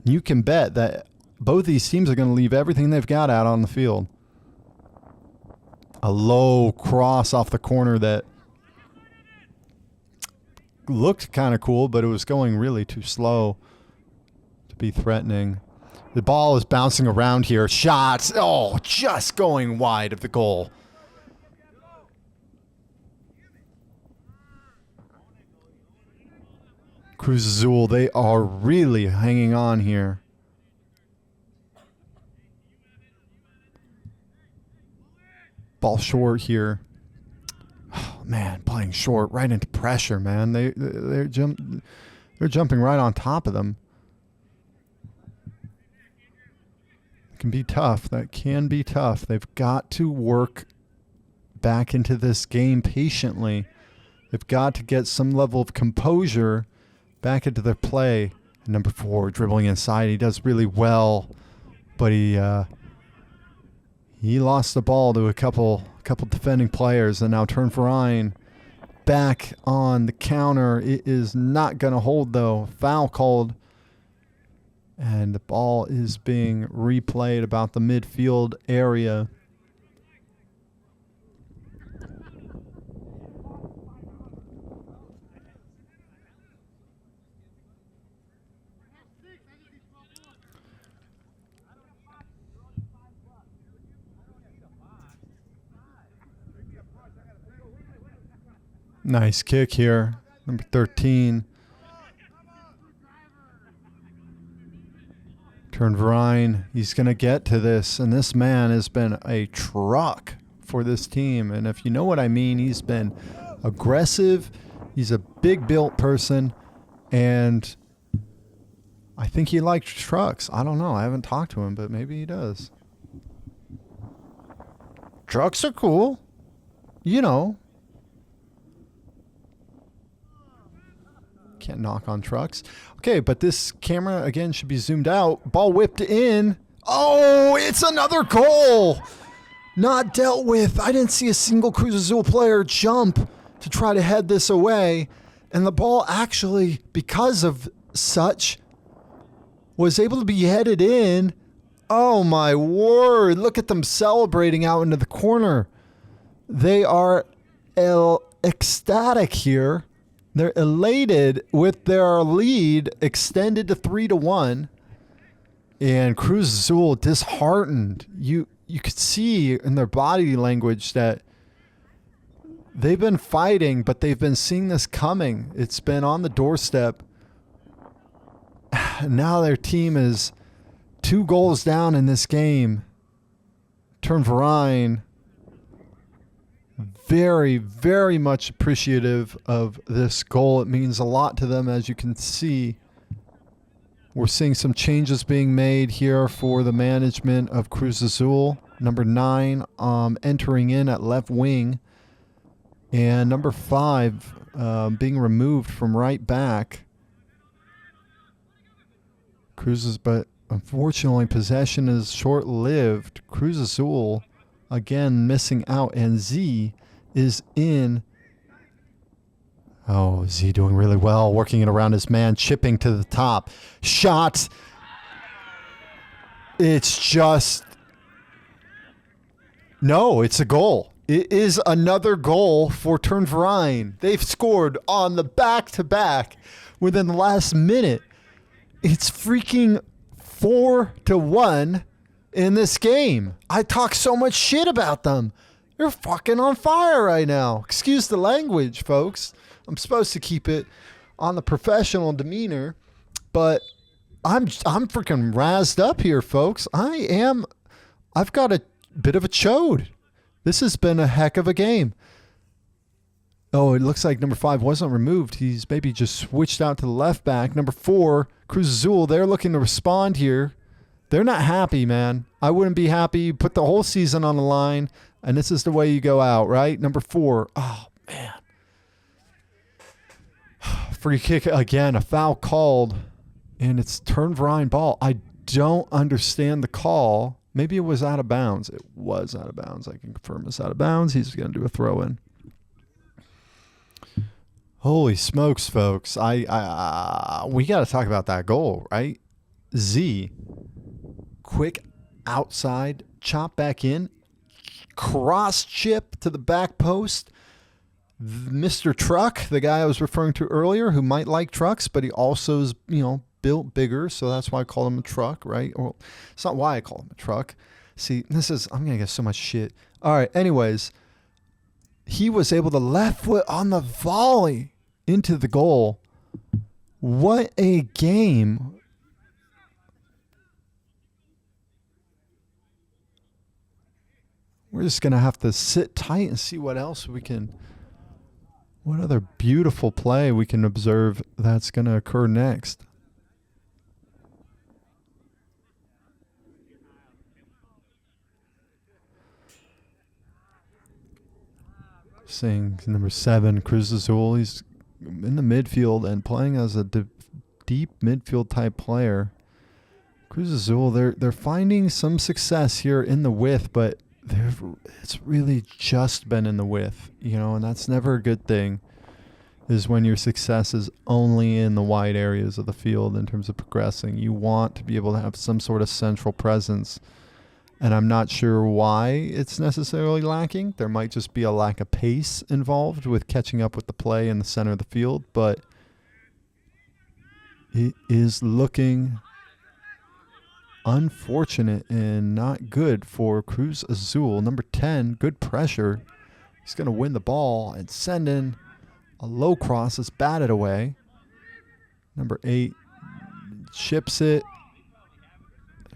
You can bet that both these teams are going to leave everything they've got out on the field. A low cross off the corner that looked kind of cool, but it was going really too slow to be threatening. The ball is bouncing around here. Shots. Oh, just going wide of the goal. Cruz Azul, they are really hanging on here. Ball short here. man, playing short right into pressure, man. They're jumping right on top of them. It can be tough. That can be tough. They've got to work back into this game patiently. They've got to get some level of composure back into their play. And number 4, dribbling inside. He does really well, but he lost the ball to a couple defending players, and now Turnverin back on the counter. It is not going to hold, though. Foul called, and the ball is being replayed about the midfield area. Nice kick here. Number 13. Turnverin, he's going to get to this. And this man has been a truck for this team. And if you know what I mean, he's been aggressive. He's a big built person. And I think he likes trucks. I don't know. I haven't talked to him, but maybe he does. Trucks are cool. You know. Can't knock on trucks. Okay, but this camera, again, should be zoomed out. Ball whipped in. Oh, it's another goal. Not dealt with. I didn't see a single Cruz Azul player jump to try to head this away. And the ball actually, because of such, was able to be headed in. Oh, my word. Look at them celebrating out into the corner. They are ecstatic here. They're elated with their lead extended to 3-1. And Cruz Azul disheartened. You could see in their body language that they've been fighting, but they've been seeing this coming. It's been on the doorstep. Now their team is 2 goals down in this game. Turnverin, very, very much appreciative of this goal. It means a lot to them, as you can see. We're seeing some changes being made here for the management of Cruz Azul. Number 9 entering in at left wing. And number 5 being removed from right back. But unfortunately, possession is short-lived. Cruz Azul, again, missing out. And Z is in. Oh, Z doing really well, working it around his man, chipping to the top. Shot. It's just. No, it's a goal. It is another goal for Turnverin. They've scored on the back-to-back within the last minute. It's freaking 4-1 in this game. I talk so much shit about them. They're fucking on fire right now. Excuse the language, folks. I'm supposed to keep it on the professional demeanor, but I'm freaking razzed up here, folks. I've got a bit of a chode. This has been a heck of a game. Oh, it looks like number 5 wasn't removed. He's maybe just switched out to the left back. Number 4, Cruz Azul, they're looking to respond here. They're not happy, man. I wouldn't be happy. You put the whole season on the line, and this is the way you go out, right? Number 4. Oh, man. Free kick again, a foul called, and it's Turnverin ball. I don't understand the call. Maybe it was out of bounds. It was out of bounds. I can confirm it's out of bounds. He's going to do a throw-in. Holy smokes, folks. We got to talk about that goal, right? Z, quick outside, chop back in, cross chip to the back post. Mr. Truck, the guy I was referring to earlier, who might like trucks, but he also is, built bigger, so that's why I call him a truck, right? Or it's not why I call him a truck. See, I'm going to get so much shit. All right, anyways, he was able to left foot on the volley into the goal. What a game. We're just going to have to sit tight and see what else we can What other beautiful play we can observe that's going to occur next? Seeing number 7, Cruz Azul. He's in the midfield and playing as a deep midfield type player. Cruz Azul, they're finding some success here in the width, but it's really just been in the width, and that's never a good thing, is when your success is only in the wide areas of the field in terms of progressing. You want to be able to have some sort of central presence, and I'm not sure why it's necessarily lacking. There might just be a lack of pace involved with catching up with the play in the center of the field, but it is looking unfortunate and not good for Cruz Azul. Number 10, good pressure. He's going to win the ball and send in a low cross. It's batted away. Number 8 chips it.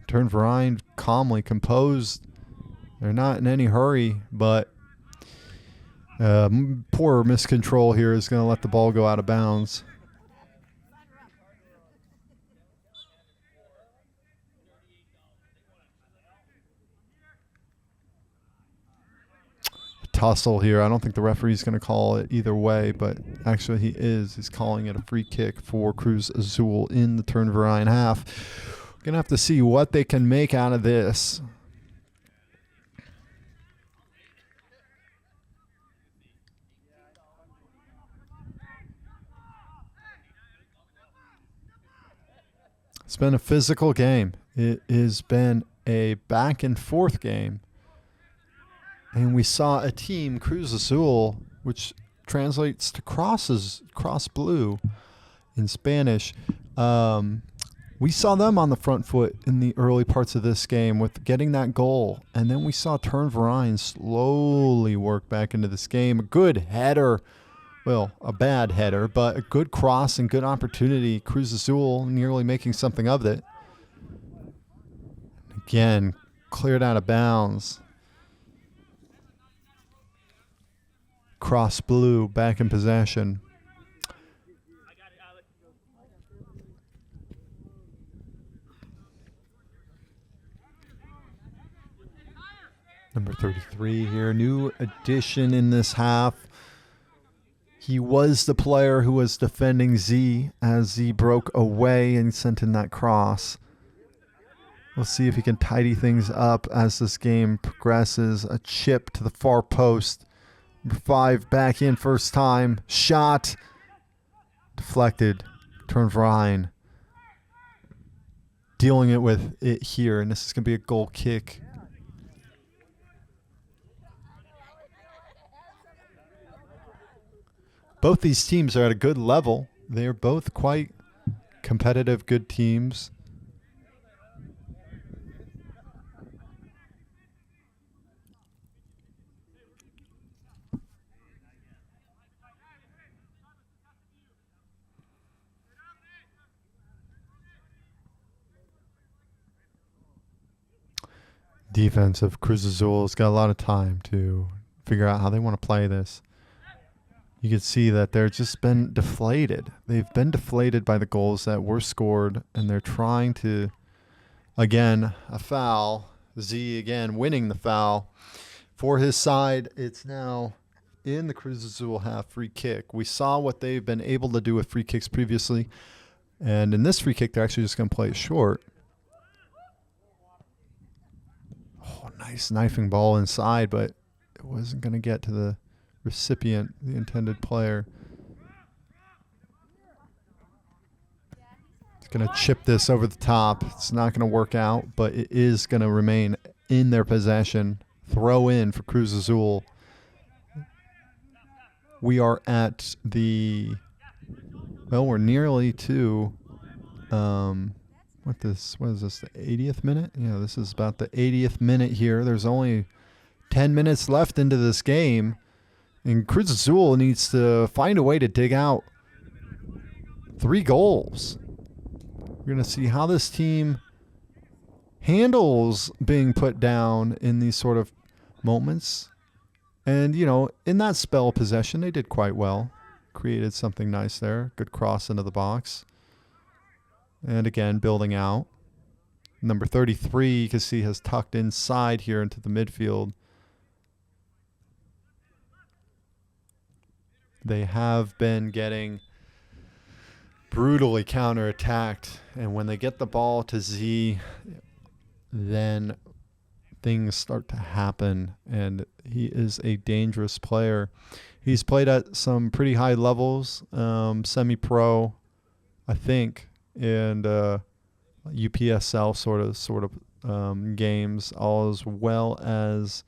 Turnverin calmly composed. They're not in any hurry, but poor miscontrol here is going to let the ball go out of bounds. Tussle here. I don't think the referee's going to call it either way, but actually he is. He's calling it a free kick for Cruz Azul in the Turnverin half. We're going to have to see what they can make out of this. It's been a physical game. It has been a back and forth game. And we saw a team, Cruz Azul, which translates to cross blue in Spanish. We saw them on the front foot in the early parts of this game with getting that goal. And then we saw Turnverin slowly work back into this game. A good header. Well, a bad header, but a good cross and good opportunity. Cruz Azul nearly making something of it. Again, cleared out of bounds. Cross blue back in possession. Number 33 here, new addition in this half. He was the player who was defending Z as Z broke away and sent in that cross. We'll see if he can tidy things up as this game progresses. A chip to the far post. Number 5 back in first time. Shot. Deflected. Turnverin dealing it with it here. And this is going to be a goal kick. Both these teams are at a good level. They are both quite competitive, good teams. Defense of Cruz Azul's got a lot of time to figure out how they want to play this. You can see that they're just been deflated. They've been deflated by the goals that were scored, and they're trying to, again, a foul. Z again winning the foul. For his side, it's now in the Cruz Azul half free kick. We saw what they've been able to do with free kicks previously, and in this free kick, they're actually just going to play it short. Oh, nice knifing ball inside, but it wasn't going to get to the recipient, the intended player. It's going to chip this over the top. It's not going to work out, but it is going to remain in their possession. Throw in for Cruz Azul. We are at the, well, we're nearly to, what is this, the 80th minute? Yeah, this is about the 80th minute here. There's only 10 minutes left into this game. And Cruz Azul needs to find a way to dig out 3 goals. We're going to see how this team handles being put down in these sort of moments. And, you know, in that spell of possession, they did quite well. created something nice there. Good cross into the box. And again, building out. Number 33, you can see, has tucked inside here into the midfield. They have been getting brutally counterattacked. And when they get the ball to Z, then things start to happen. And he is a dangerous player. He's played at some pretty high levels, semi-pro, I think, and UPSL sort of games, as well as,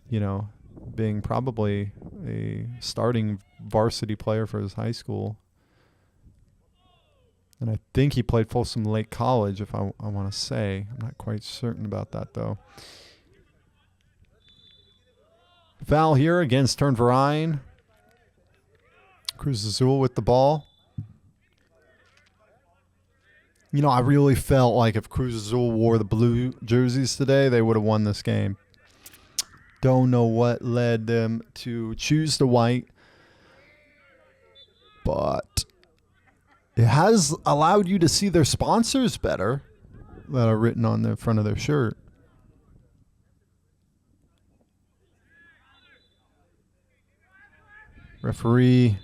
you know, being probably a starting varsity player for his high school. And I think he played Folsom Lake College, if I want to say. I'm not quite certain about that, though. Foul here against Turnverin. Cruz Azul with the ball. You know, I really felt like if Cruz Azul wore the blue jerseys today, they would have won this game. Don't know what led them to choose the white, but it has allowed you to see their sponsors better that are written on the front of their shirt. Referee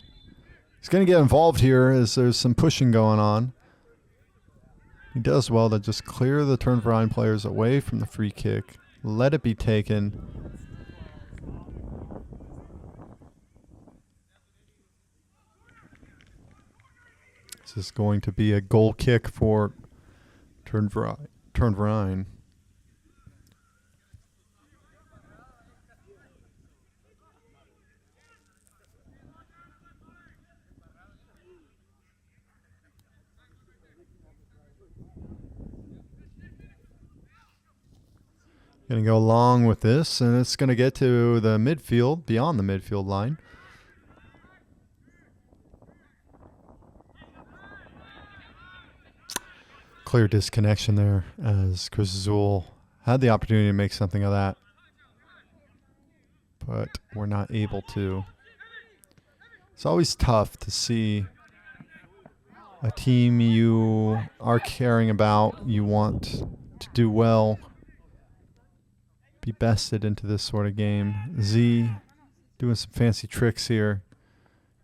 is going to get involved here as there's some pushing going on. He does well to just clear the Turnverin players away from the free kick. Let it be taken. This is going to be a goal kick for Turnverin. Going to go along with this, and it's going to get to the midfield, beyond the midfield line. Clear disconnection there as Cruz Azul had the opportunity to make something of that, but we're not able to. It's always tough to see a team you are caring about, you want to do well, be bested into this sort of game. Z doing some fancy tricks here.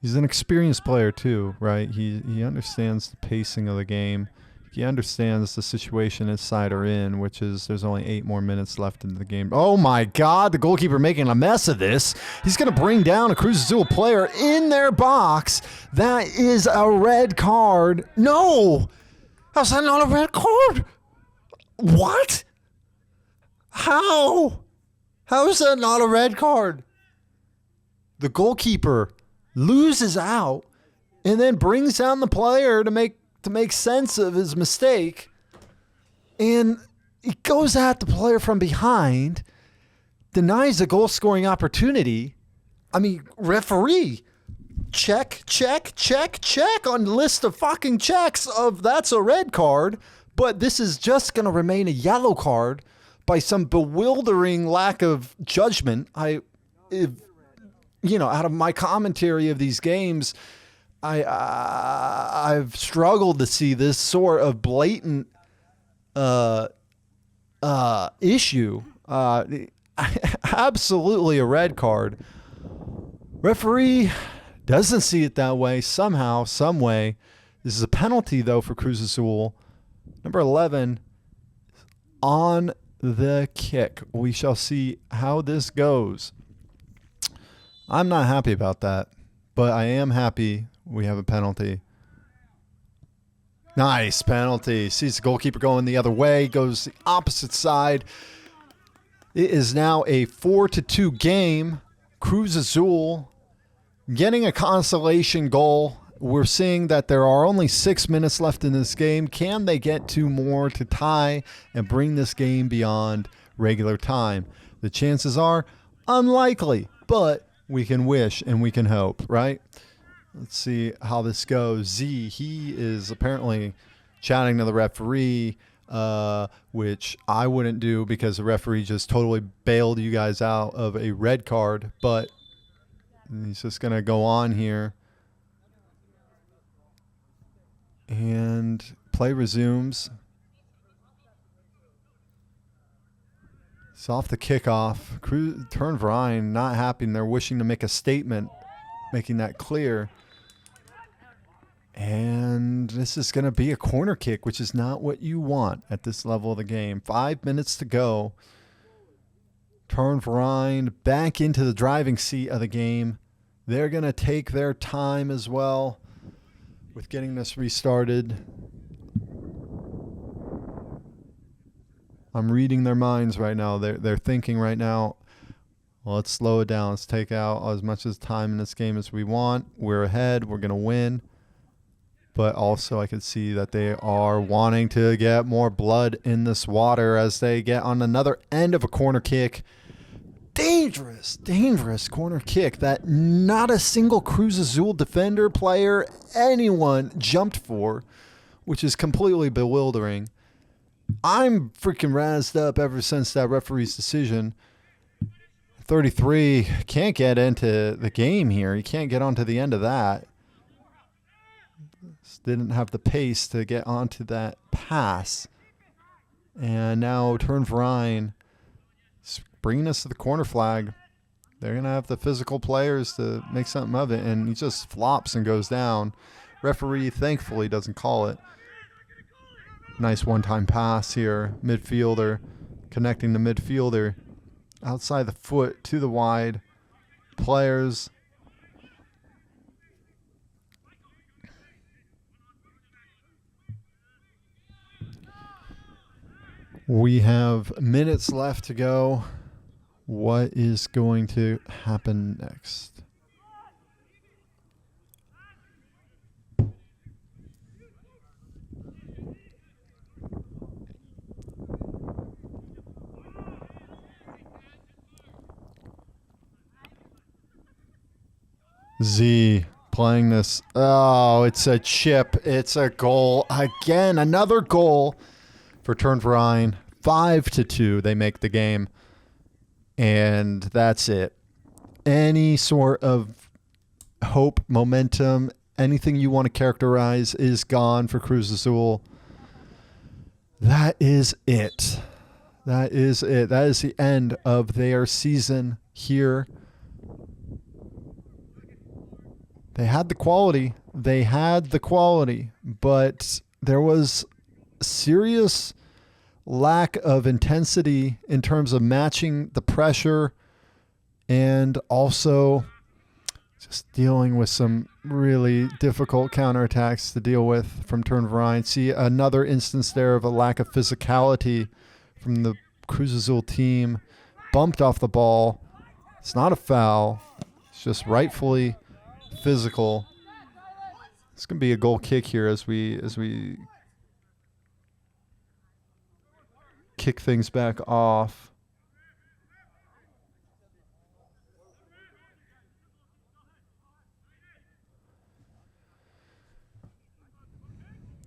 He's an experienced player too, right? He understands the pacing of the game. He understands the situation his side are in, which is there's only 8 more minutes left in the game. Oh, my God. The goalkeeper making a mess of this. He's going to bring down a Cruz Azul player in their box. That is a red card. No. How's that not a red card? What? How? How is that not a red card? The goalkeeper loses out and then brings down the player to make sense of his mistake, and he goes at the player from behind, denies a goal-scoring opportunity. I mean, referee, check on the list of fucking checks of that's a red card, but this is just going to remain a yellow card by some bewildering lack of judgment. Out of my commentary of these games, I've struggled to see this sort of blatant issue. Absolutely a red card. Referee doesn't see it that way. Somehow, some way. This is a penalty, though, for Cruz Azul. Number 11 on the kick. We shall see how this goes. I'm not happy about that, but I am happy we have a penalty. Nice penalty. Sees the goalkeeper going the other way. Goes the opposite side. It is now a 4-2 game. Cruz Azul getting a consolation goal. We're seeing that there are only 6 minutes left in this game. Can they get 2 more to tie and bring this game beyond regular time? The chances are unlikely, but we can wish and we can hope, right? Let's see how this goes. Z, he is apparently chatting to the referee, which I wouldn't do because the referee just totally bailed you guys out of a red card. But he's just going to go on here. And play resumes. It's off the kickoff. Turnverin not happy, and they're wishing to make a statement, making that clear. And this is going to be a corner kick, which is not what you want at this level of the game. 5 minutes to go. Turnverin back into the driving seat of the game. They're going to take their time as well with getting this restarted. I'm reading their minds right now. They're thinking right now, well, let's slow it down. Let's take out as much as time in this game as we want. We're ahead. We're going to win. But also I could see that they are wanting to get more blood in this water as they get on another end of a corner kick. Dangerous, dangerous corner kick that not a single Cruz Azul defender, player, anyone jumped for, which is completely bewildering. I'm freaking razzed up ever since that referee's decision. 33 can't get into the game here. He can't get onto the end of that. Didn't have the pace to get onto that pass. And now Turnverin bringing us to the corner flag. They're going to have the physical players to make something of it. And he just flops and goes down. Referee thankfully doesn't call it. Nice one-time pass here. Midfielder connecting the midfielder. Outside the foot to the wide. Players. We have minutes left to go. What is going to happen next? Z playing this. Oh, it's a chip. It's a goal. Again, another goal for Turnverin. 5-2. They make the game. And that's it. Any sort of hope, momentum, anything you want to characterize is gone for Cruz Azul. That is it. That is it. That is the end of their season here. They had the quality. They had the quality, but there was serious lack of intensity in terms of matching the pressure and also just dealing with some really difficult counterattacks to deal with from Turnverin. See another instance there of a lack of physicality from the Cruz Azul team. Bumped off the ball. It's not a foul. It's just rightfully physical. It's going to be a goal kick here as we kick things back off.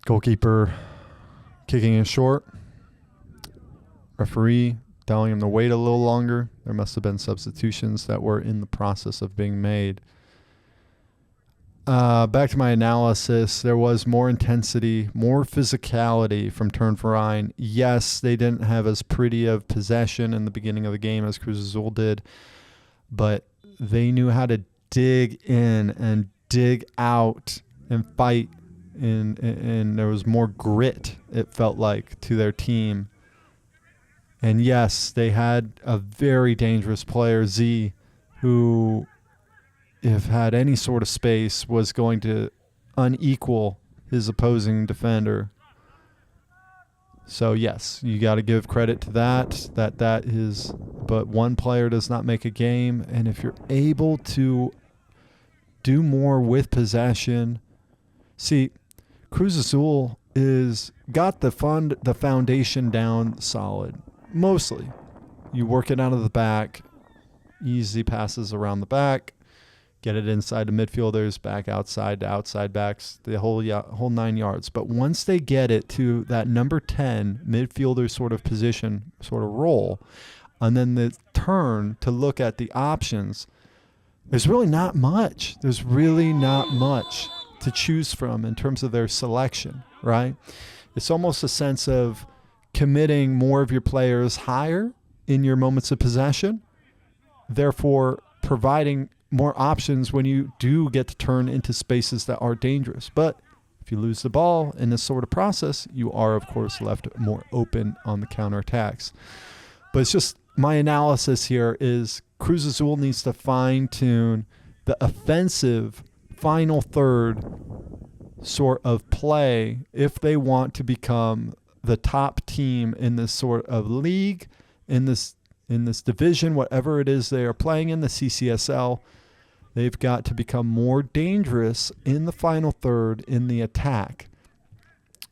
Goalkeeper kicking it short. Referee telling him to wait a little longer. There must have been substitutions that were in the process of being made. Back to my analysis, there was more intensity, more physicality from Turnverin. Yes, they didn't have as pretty of possession in the beginning of the game as Cruz Azul did, but they knew how to dig in and dig out and fight, and there was more grit, it felt like, to their team. And yes, they had a very dangerous player, Z, who, if had any sort of space, was going to unequal his opposing defender. So yes, you got to give credit to that is, but one player does not make a game. And if you're able to do more with possession, see, Cruz Azul got the foundation down solid. Mostly, you work it out of the back, easy passes around the back, get it inside the midfielders, back outside to outside backs, the whole 9 yards. But once they get it to that number 10 midfielder sort of position, sort of role, and then the turn to look at the options, there's really not much. There's really not much to choose from in terms of their selection, right? It's almost a sense of committing more of your players higher in your moments of possession, therefore providing more options when you do get to turn into spaces that are dangerous. But if you lose the ball in this sort of process, you are, of course, left more open on the counterattacks. But it's just my analysis here is Cruz Azul needs to fine-tune the offensive final third sort of play if they want to become the top team in this sort of league, in this division, whatever it is they are playing in, the CCSL. They've got to become more dangerous in the final third in the attack.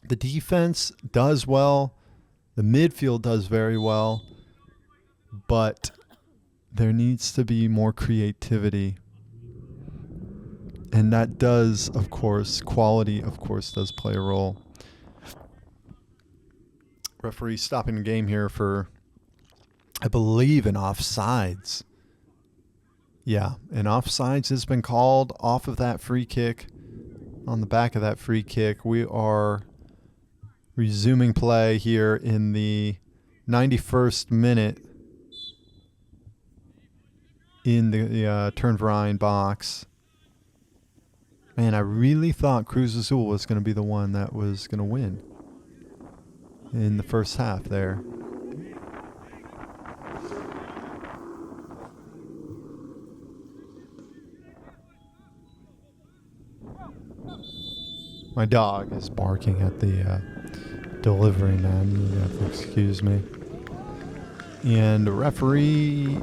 The defense does well. The midfield does very well. But there needs to be more creativity. And that does, of course, quality, of course, does play a role. Referee stopping the game here for, I believe, an offsides. Yeah, an offsides has been called off of that free kick. On the back of that free kick, we are resuming play here in the 91st minute in the Turnverin box. Man, I really thought Cruz Azul was going to be the one that was going to win in the first half there. My dog is barking at the delivery man. You have to excuse me. And the referee,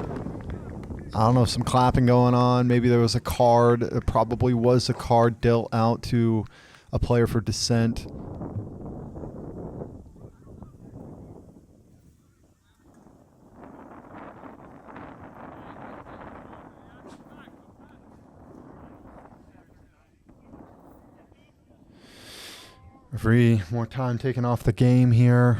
I don't know, some clapping going on. Maybe there was a card. It probably was a card dealt out to a player for dissent. Referee, more time taken off the game here.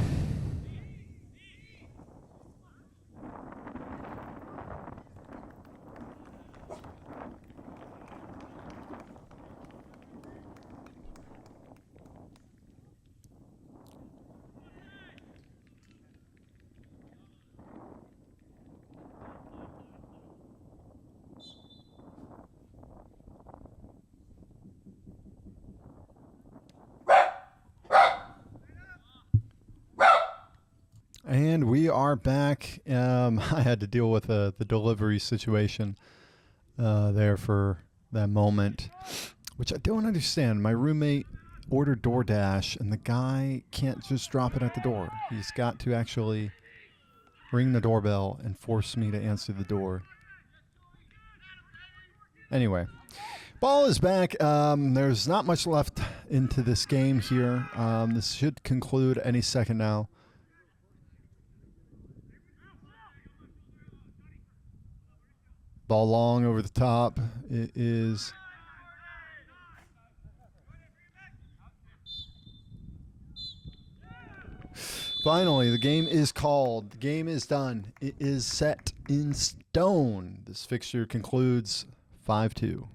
And we are back. I had to deal with the delivery situation there for that moment, which I don't understand. My roommate ordered DoorDash, and the guy can't just drop it at the door. He's got to actually ring the doorbell and force me to answer the door. Anyway, ball is back. There's not much left into this game here. This should conclude any second now. Ball long over the top. It is finally, the game is called. The game is done. It is set in stone. This fixture concludes 5-2.